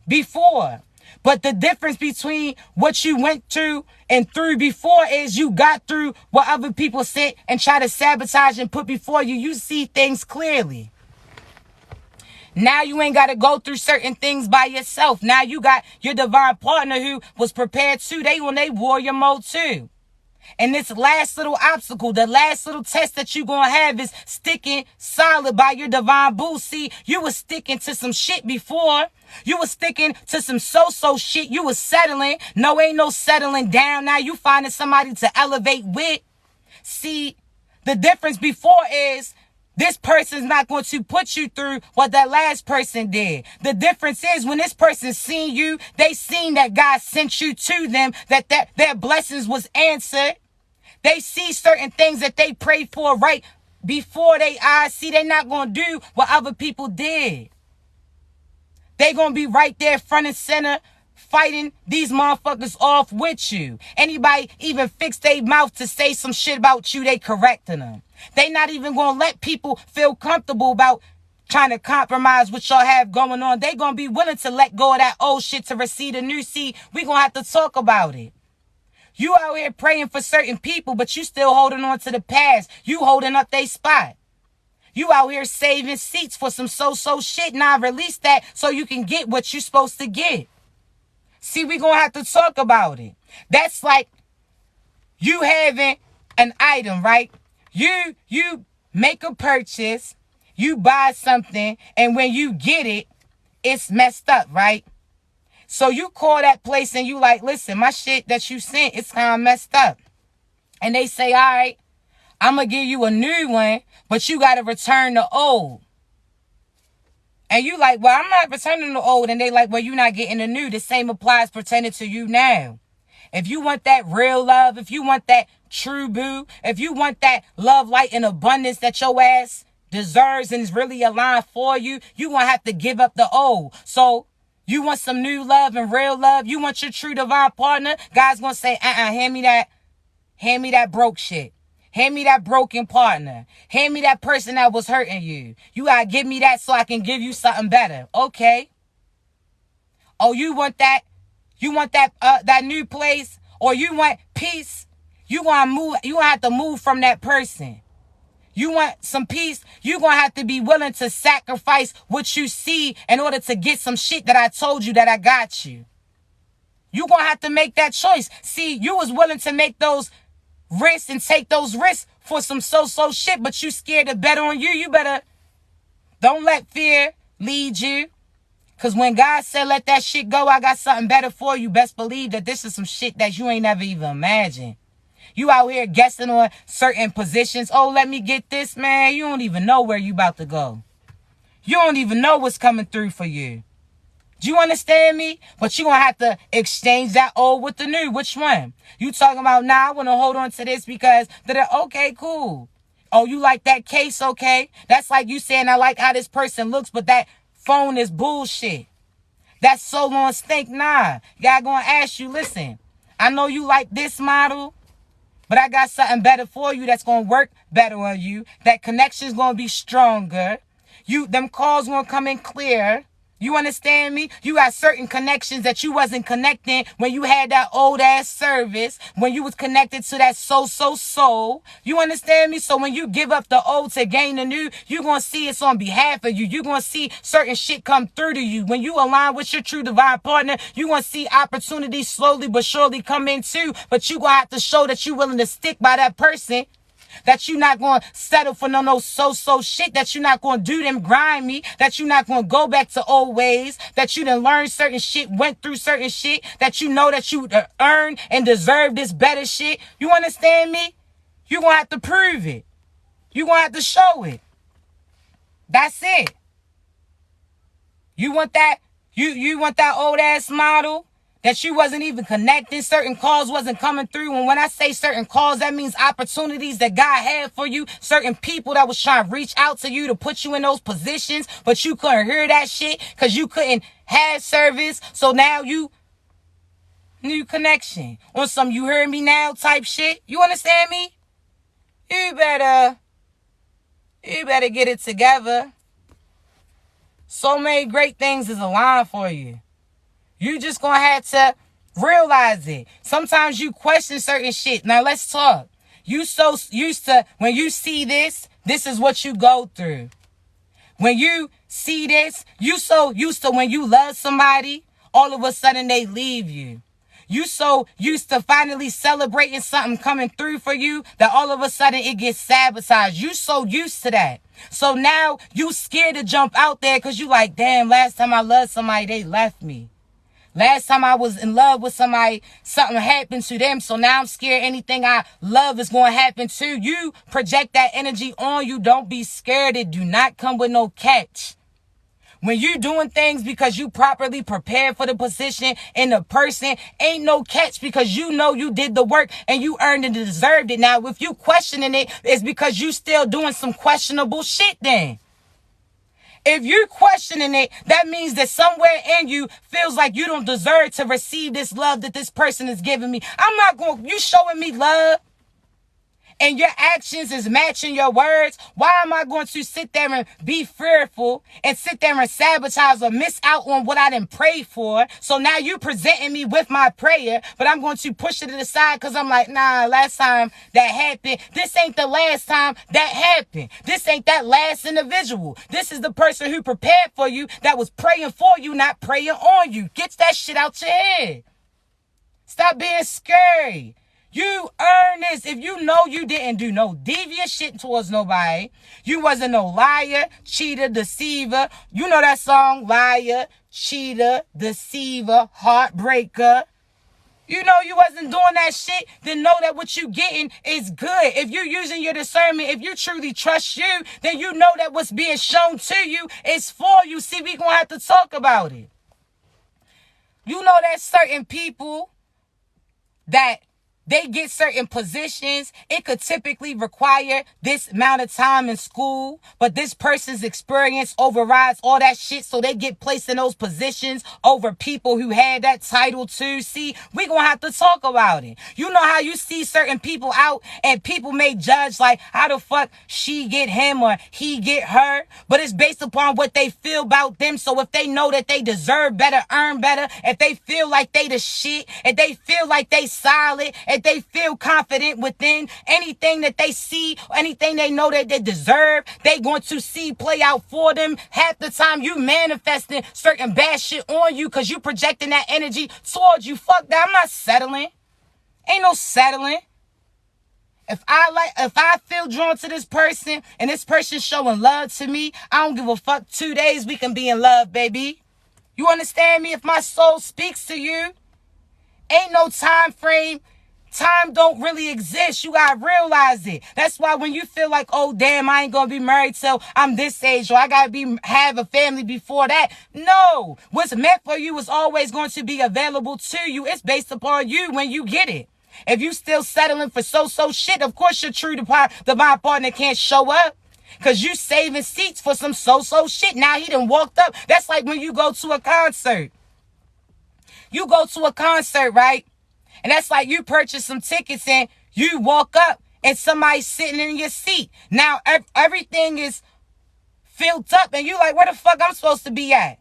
before. But the difference between what you went through and through before is you got through what other people said and try to sabotage and put before you. You see things clearly. Now you ain't got to go through certain things by yourself. Now you got your divine partner who was prepared too. They on their warrior mode too. And this last little obstacle, the last little test that you're going to have is sticking solid by your divine boo. See, you was sticking to some shit before. You was sticking to some so-so shit. You was settling. No, ain't no settling down. Now you finding somebody to elevate with. See, the difference before is this person's not going to put you through what that last person did. The difference is when this person seen you, they seen that God sent you to them, that their blessings was answered. They see certain things that they prayed for right before they eyes. See, they not going to do what other people did. They going to be right there front and center fighting these motherfuckers off with you. Anybody even fix their mouth to say some shit about you, they correcting them. They not even going to let people feel comfortable about trying to compromise what y'all have going on. They going to be willing to let go of that old shit to receive the new. See, we going to have to talk about it. You out here praying for certain people, but you still holding on to the past. You holding up their spot. You out here saving seats for some so-so shit. Now release that so you can get what you're supposed to get. See, we going to have to talk about it. That's like you having an item, right? You make a purchase, you buy something, and when you get it, it's messed up, right? So you call that place and you like, listen, my shit that you sent, it's kind of messed up. And they say, all right, I'm going to give you a new one, but you got to return the old. And you like, well, I'm not returning the old. And they like, well, you're not getting the new. The same applies pertaining to you now. If you want that real love, if you want that true boo, if you want that love, light, and abundance that your ass deserves and is really aligned for you, you're going to have to give up the old. So you want some new love and real love? You want your true divine partner? God's going to say, hand me that broke shit. Hand me that broken partner. Hand me that person that was hurting you. You got to give me that so I can give you something better. Okay. Oh, you want that? You want that new place? Or you want peace? You going to move. You going to have to move from that person. You want some peace? You're going to have to be willing to sacrifice what you see in order to get some shit that I told you that I got you. You're going to have to make that choice. See, you was willing to make those risks and take those risks for some so-so shit, but you scared to bet on you. You better don't let fear lead you. Because when God said, let that shit go, I got something better for you. Best believe that this is some shit that you ain't never even imagined. You out here guessing on certain positions. Oh, let me get this, man. You don't even know where you about to go. You don't even know what's coming through for you. Do you understand me? But you're going to have to exchange that old with the new. Which one? You talking about, nah, I want to hold on to this because, okay, cool. Oh, you like that case? Okay. That's like you saying, I like how this person looks, but that phone is bullshit. That's so long stink. Nah. God going to ask you, listen, I know you like this model, but I got something better for you that's going to work better on you. That connection's going to be stronger. them calls gonna come in clear. You understand me? You got certain connections that you wasn't connecting when you had that old ass service, when you was connected to that soul. You understand me? So when you give up the old to gain the new, you gonna see it's on behalf of you. You gonna see certain shit come through to you. When you align with your true divine partner, you gonna see opportunities slowly but surely come in too. But you gonna have to show that you willing to stick by that person. That you're not going to settle for no so shit. That you're not going to do them grimy. That you're not going to go back to old ways. That you done learned certain shit, went through certain shit. That you know that you earned and deserve this better shit. You understand me? You're going to have to prove it. You're going to have to show it. That's it. You want that? You want that old ass model? That you wasn't even connecting, certain calls wasn't coming through. And when I say certain calls, that means opportunities that God had for you. Certain people that was trying to reach out to you to put you in those positions, but you couldn't hear that shit because you couldn't have service. So now you, new connection. On some you heard me now type shit. You understand me? You better get it together. So many great things is aligned for you. You just gonna have to realize it. Sometimes you question certain shit. Now let's talk. You so used to, when you see this is what you go through. When you see this, you so used to when you love somebody, all of a sudden they leave you. You so used to finally celebrating something coming through for you that all of a sudden it gets sabotaged. You so used to that. So now you scared to jump out there because you like, damn, last time I loved somebody, they left me. Last time I was in love with somebody, something happened to them. So now I'm scared anything I love is going to happen to you. Project that energy on you. Don't be scared. It do not come with no catch. When you doing things because you properly prepared for the position and the person, ain't no catch because you know you did the work and you earned it and deserved it. Now, if you questioning it, it's because you still doing some questionable shit then. If you're questioning it, that means that somewhere in you feels like you don't deserve to receive this love that this person is giving me. I'm not going, you showing me love and your actions is matching your words. Why am I going to sit there and be fearful and sit there and sabotage or miss out on what I didn't pray for? So now you presenting me with my prayer, but I'm going to push it to the side because I'm like, nah, last time that happened, this ain't the last time that happened. This ain't that last individual. This is the person who prepared for you that was praying for you, not praying on you. Get that shit out your head. Stop being scary. You earn this. If you know you didn't do no devious shit towards nobody, you wasn't no liar, cheater, deceiver. You know that song, liar, cheater, deceiver, heartbreaker. You know you wasn't doing that shit, then know that what you getting is good. If you're using your discernment, if you truly trust you, then you know that what's being shown to you is for you. See, we gonna have to talk about it. You know that certain people that they get certain positions. It could typically require this amount of time in school, but this person's experience overrides all that shit, so they get placed in those positions over people who had that title too. See, we gonna have to talk about it. You know how you see certain people out and people may judge like, how the fuck she get him or he get her? But it's based upon what they feel about them. So if they know that they deserve better, earn better, if they feel like they the shit, if they feel like they solid, if they feel confident within anything that they see, anything they know that they deserve, they going to see play out for them. Half the time you manifesting certain bad shit on you because you projecting that energy towards you. Fuck that. I'm not settling. Ain't no settling. If I feel drawn to this person and this person showing love to me, I don't give a fuck. 2 days we can be in love, baby. You understand me? If my soul speaks to you, ain't no time frame. Time don't really exist. You gotta realize it. That's why when you feel like, oh damn, I ain't gonna be married till I'm this age, or I gotta have a family before that. No, what's meant for you is always going to be available to you. It's based upon you when you get it. If you still settling for so shit, of course your true divine partner can't show up. Cause you saving seats for some so shit. Now he done walked up. That's like when you go to a concert. You go to a concert, right? And that's like you purchase some tickets and you walk up and somebody's sitting in your seat. Now everything is filled up, and you like, where the fuck I'm supposed to be at?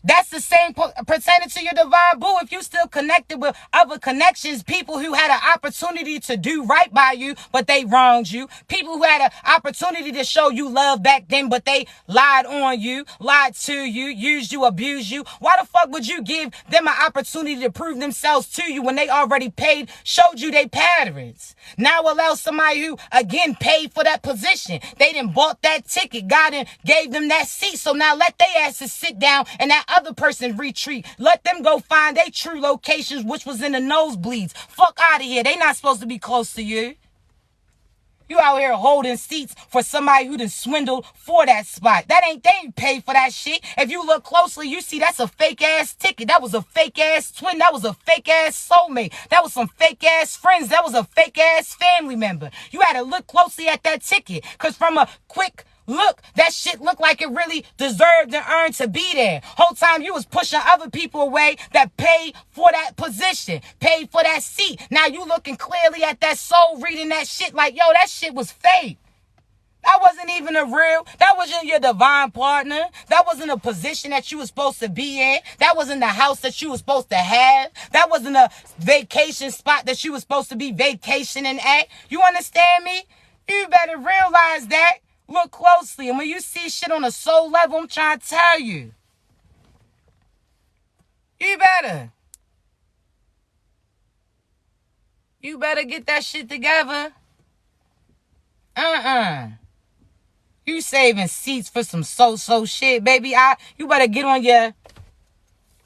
That's the same pertaining to your divine boo. If you still connected with other connections, people who had an opportunity to do right by you, but they wronged you. People who had an opportunity to show you love back then, but they lied on you, lied to you, used you, abused you. Why the fuck would you give them an opportunity to prove themselves to you when they already paid, showed you their patterns? Now allow somebody who, again, paid for that position. They done bought that ticket. God done gave them that seat. So now let their asses sit down and that other person retreat. Let them go find their true locations, which was in the nosebleeds. Fuck out of here. They not supposed to be close to you. You out here holding seats for somebody who done swindled for that spot. They ain't paid for that shit. If you look closely, you see that's a fake ass ticket. That was a fake ass twin. That was a fake ass soulmate. That was some fake ass friends. That was a fake ass family member. You had to look closely at that ticket, because from a quick look, that shit looked like it really deserved and earned to be there. Whole time you was pushing other people away that paid for that position, paid for that seat. Now you looking clearly at that soul, reading that shit like, yo, that shit was fake. That wasn't even that wasn't your divine partner. That wasn't a position that you was supposed to be in. That wasn't the house that you was supposed to have. That wasn't a vacation spot that you was supposed to be vacationing at. You understand me? You better realize that. Look closely. And when you see shit on a soul level, I'm trying to tell you. You better get that shit together. You saving seats for some so-so shit, baby. You better get on your...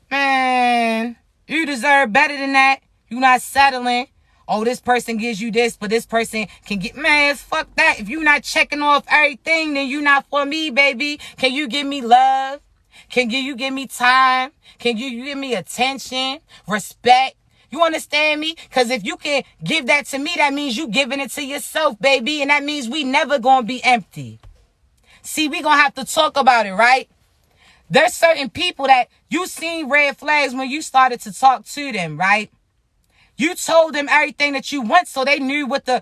Man, you deserve better than that. You not settling. Oh, this person gives you this, but this person can get... Man, fuck that. If you not checking off everything, then you not for me, baby. Can you give me love? Can you give me time? Can you give me attention, respect? You understand me? Because if you can give that to me, that means you giving it to yourself, baby. And that means we never going to be empty. See, we going to have to talk about it, right? There's certain people that you seen red flags when you started to talk to them, right? You told them everything that you want, so they knew what to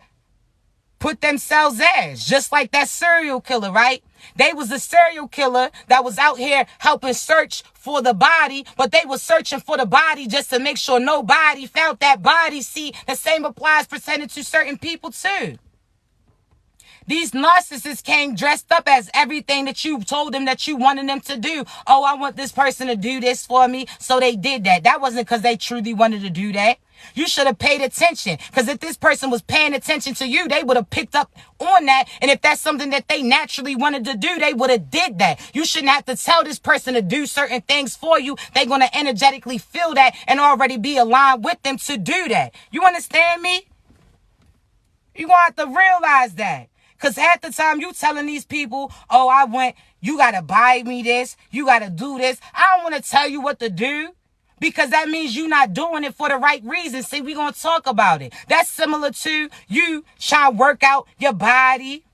put themselves as. Just like that serial killer, right? They was a serial killer that was out here helping search for the body, but they were searching for the body just to make sure nobody found that body. See, the same applies pertaining to certain people too. These narcissists came dressed up as everything that you told them that you wanted them to do. Oh, I want this person to do this for me, so they did that. That wasn't because they truly wanted to do that. You should have paid attention, because if this person was paying attention to you, they would have picked up on that. And if that's something that they naturally wanted to do, they would have did that. You shouldn't have to tell this person to do certain things for you. They're going to energetically feel that and already be aligned with them to do that. You understand me? You're going to have to realize that. Because half the time you telling these people, oh, you got to buy me this. You got to do this. I don't want to tell you what to do, because that means you're not doing it for the right reason. See, we're going to talk about it. That's similar to you trying to work out your body.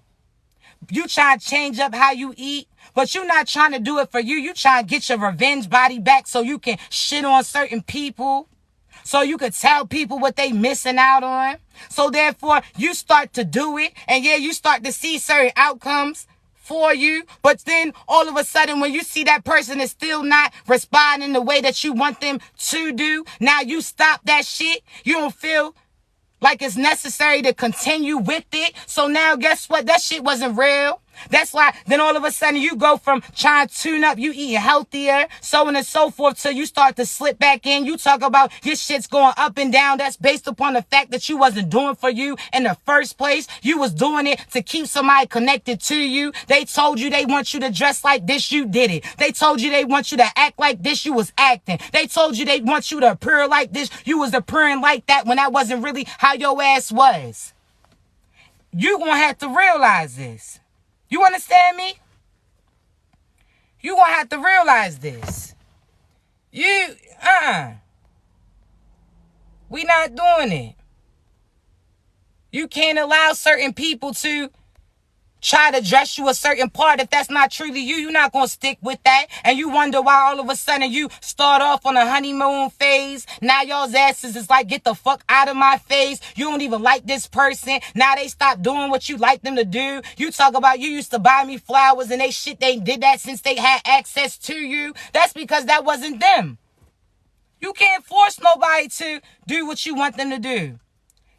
You trying to change up how you eat, but you're not trying to do it for you. You trying to get your revenge body back so you can shit on certain people, so you could tell people what they missing out on. So therefore, you start to do it, and yeah, you start to see certain outcomes for you. But then all of a sudden, when you see that person is still not responding the way that you want them to do, now you stop that shit. You don't feel like it's necessary to continue with it. So now guess what? That shit wasn't real. That's why then all of a sudden you go from trying to tune up, you eating healthier, so on and so forth, till you start to slip back in. You talk about your shit's going up and down. That's based upon the fact that you wasn't doing for you in the first place. You was doing it to keep somebody connected to you. They told you they want you to dress like this, you did it. They told you they want you to act like this, you was acting. They told you they want you to appear like this, you was appearing like that, when that wasn't really how your ass was. You gonna have to realize this. You understand me? You gonna have to realize this. We not doing it. You can't allow certain people to try to dress you a certain part. If that's not truly you, you're not going to stick with that. And you wonder why all of a sudden you start off on a honeymoon phase. Now y'all's asses is like, get the fuck out of my face. You don't even like this person. Now they stop doing what you like them to do. You talk about you used to buy me flowers and they did that since they had access to you. That's because that wasn't them. You can't force nobody to do what you want them to do.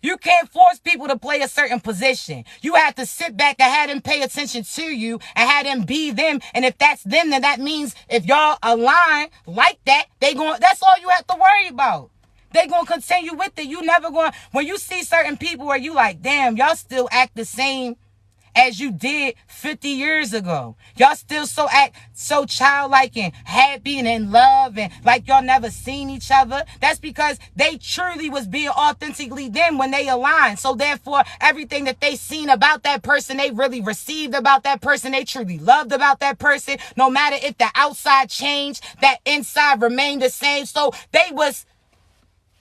You can't force people to play a certain position. You have to sit back and have them pay attention to you and have them be them. And if that's them, then that means if y'all align like that, that's all you have to worry about. They going to continue with it. You never going, when you see certain people where you like, damn, y'all still act the same as you did 50 years ago. Y'all still act so childlike and happy and in love and like y'all never seen each other. That's because they truly was being authentically them when they aligned. So therefore, everything that they seen about that person, they really received about that person, they truly loved about that person. No matter if the outside changed, that inside remained the same. So they was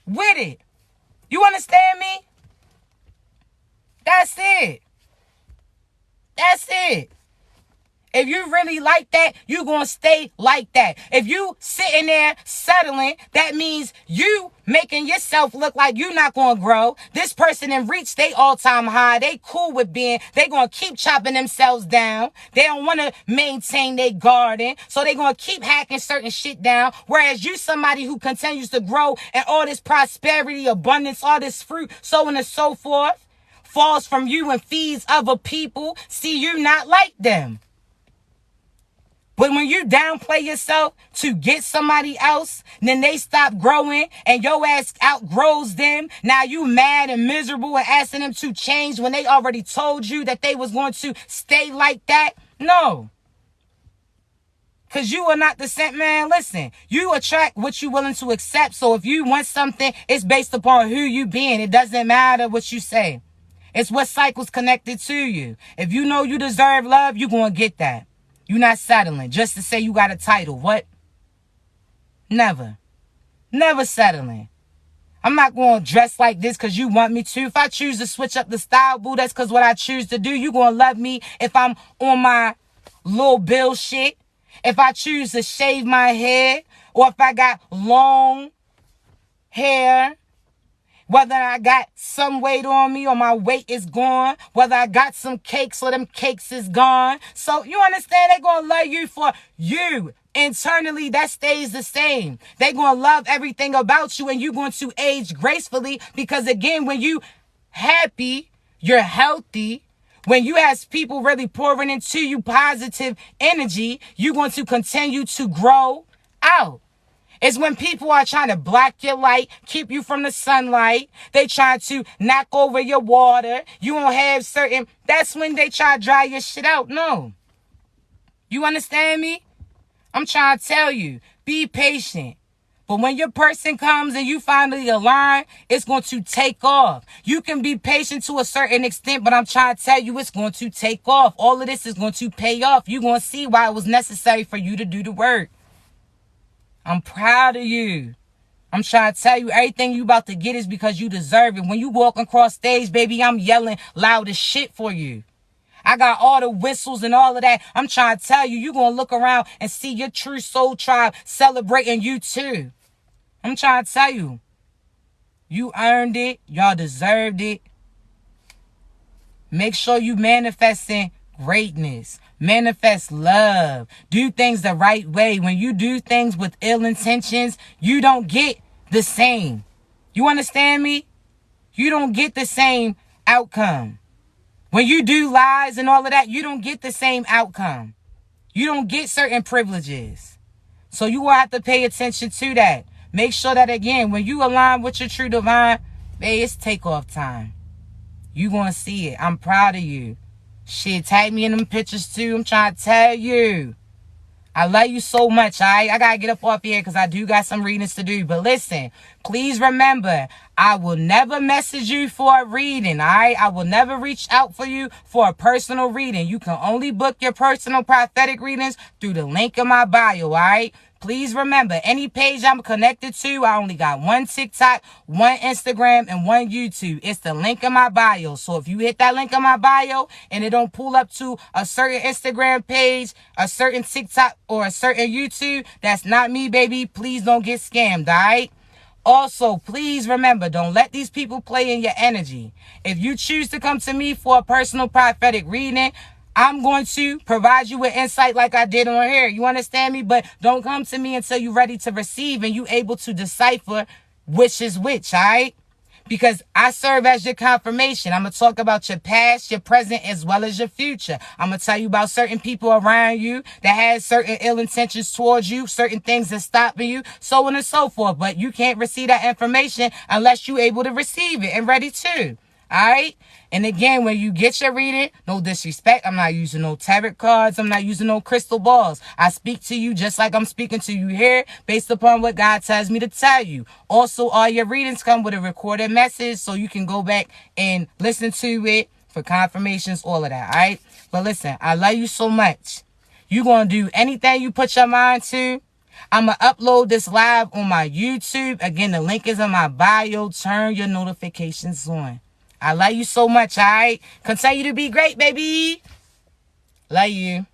with it. You understand me? That's it. That's it. If you really like that, you going to stay like that. If you sitting there settling, that means you making yourself look like you not going to grow. This person done reached their all-time high. They cool with being, they going to keep chopping themselves down. They don't want to maintain their garden. So they going to keep hacking certain shit down. Whereas you somebody who continues to grow and all this prosperity, abundance, all this fruit, so on and so forth, falls from you and feeds other people. See, you not like them. But when you downplay yourself to get somebody else, then they stop growing and your ass outgrows them. Now you mad and miserable and asking them to change when they already told you that they was going to stay like that. No. Because you are not the same, man. Listen, you attract what you're willing to accept. So if you want something, it's based upon who you being. It doesn't matter what you say. It's what cycle's connected to you. If you know you deserve love, you're going to get that. You're not settling just to say you got a title. What? Never. Never settling. I'm not going to dress like this because you want me to. If I choose to switch up the style, boo, that's because what I choose to do. You're going to love me if I'm on my little Bill shit. If I choose to shave my head or if I got long hair. Whether I got some weight on me or my weight is gone. Whether I got some cakes or them cakes is gone. So you understand, they're going to love you for you. Internally, that stays the same. They're going to love everything about you and you're going to age gracefully. Because again, when you happy, you're healthy. When you have people really pouring into you positive energy, you're going to continue to grow out. It's when people are trying to block your light, keep you from the sunlight. They try to knock over your water. You won't have certain... That's when they try to dry your shit out. No. You understand me? I'm trying to tell you, be patient. But when your person comes and you finally align, it's going to take off. You can be patient to a certain extent, but I'm trying to tell you it's going to take off. All of this is going to pay off. You're going to see why it was necessary for you to do the work. I'm proud of you. I'm trying to tell you everything you about to get is because you deserve it. When you walk across stage, baby, I'm yelling loud as shit for you. I got all the whistles and all of that. I'm trying to tell you, you're going to look around and see your true soul tribe celebrating you too. I'm trying to tell you, you earned it. Y'all deserved it. Make sure you manifesting greatness. Manifest love. Do things the right way. When you do things with ill intentions, you don't get the same. You understand me? You don't get the same outcome. When you do lies and all of that, you don't get the same outcome. You don't get certain privileges. So you will have to pay attention to that. Make sure that, again, when you align with your true divine, babe, it's takeoff time. You gonna see it. I'm proud of you. Shit, tag me in them pictures too. I'm trying to tell you. I love you so much, all right? I got to get up off here because I do got some readings to do. But listen, please remember, I will never message you for a reading, all right? I will never reach out for you for a personal reading. You can only book your personal prophetic readings through the link in my bio, all right? Please remember, any page I'm connected to, I only got one TikTok, one Instagram, and one YouTube. It's the link in my bio. So if you hit that link in my bio and it don't pull up to a certain Instagram page, a certain TikTok, or a certain YouTube, that's not me, baby. Please don't get scammed, all right? Also, please remember, don't let these people play in your energy. If you choose to come to me for a personal prophetic reading, I'm going to provide you with insight like I did on here. You understand me? But don't come to me until you're ready to receive and you able to decipher which is which, all right? Because I serve as your confirmation. I'm going to talk about your past, your present, as well as your future. I'm going to tell you about certain people around you that has certain ill intentions towards you, certain things that stopping you, so on and so forth. But you can't receive that information unless you're able to receive it and ready to. All right? And again, when you get your reading, no disrespect, I'm not using no tarot cards. I'm not using no crystal balls. I speak to you just like I'm speaking to you here based upon what God tells me to tell you. Also, all your readings come with a recorded message so you can go back and listen to it for confirmations, all of that, all right? But listen, I love you so much. You're going to do anything you put your mind to. I'm going to upload this live on my YouTube. Again, the link is in my bio. Turn your notifications on. I love you so much, all right? Continue to be great, baby. Love you.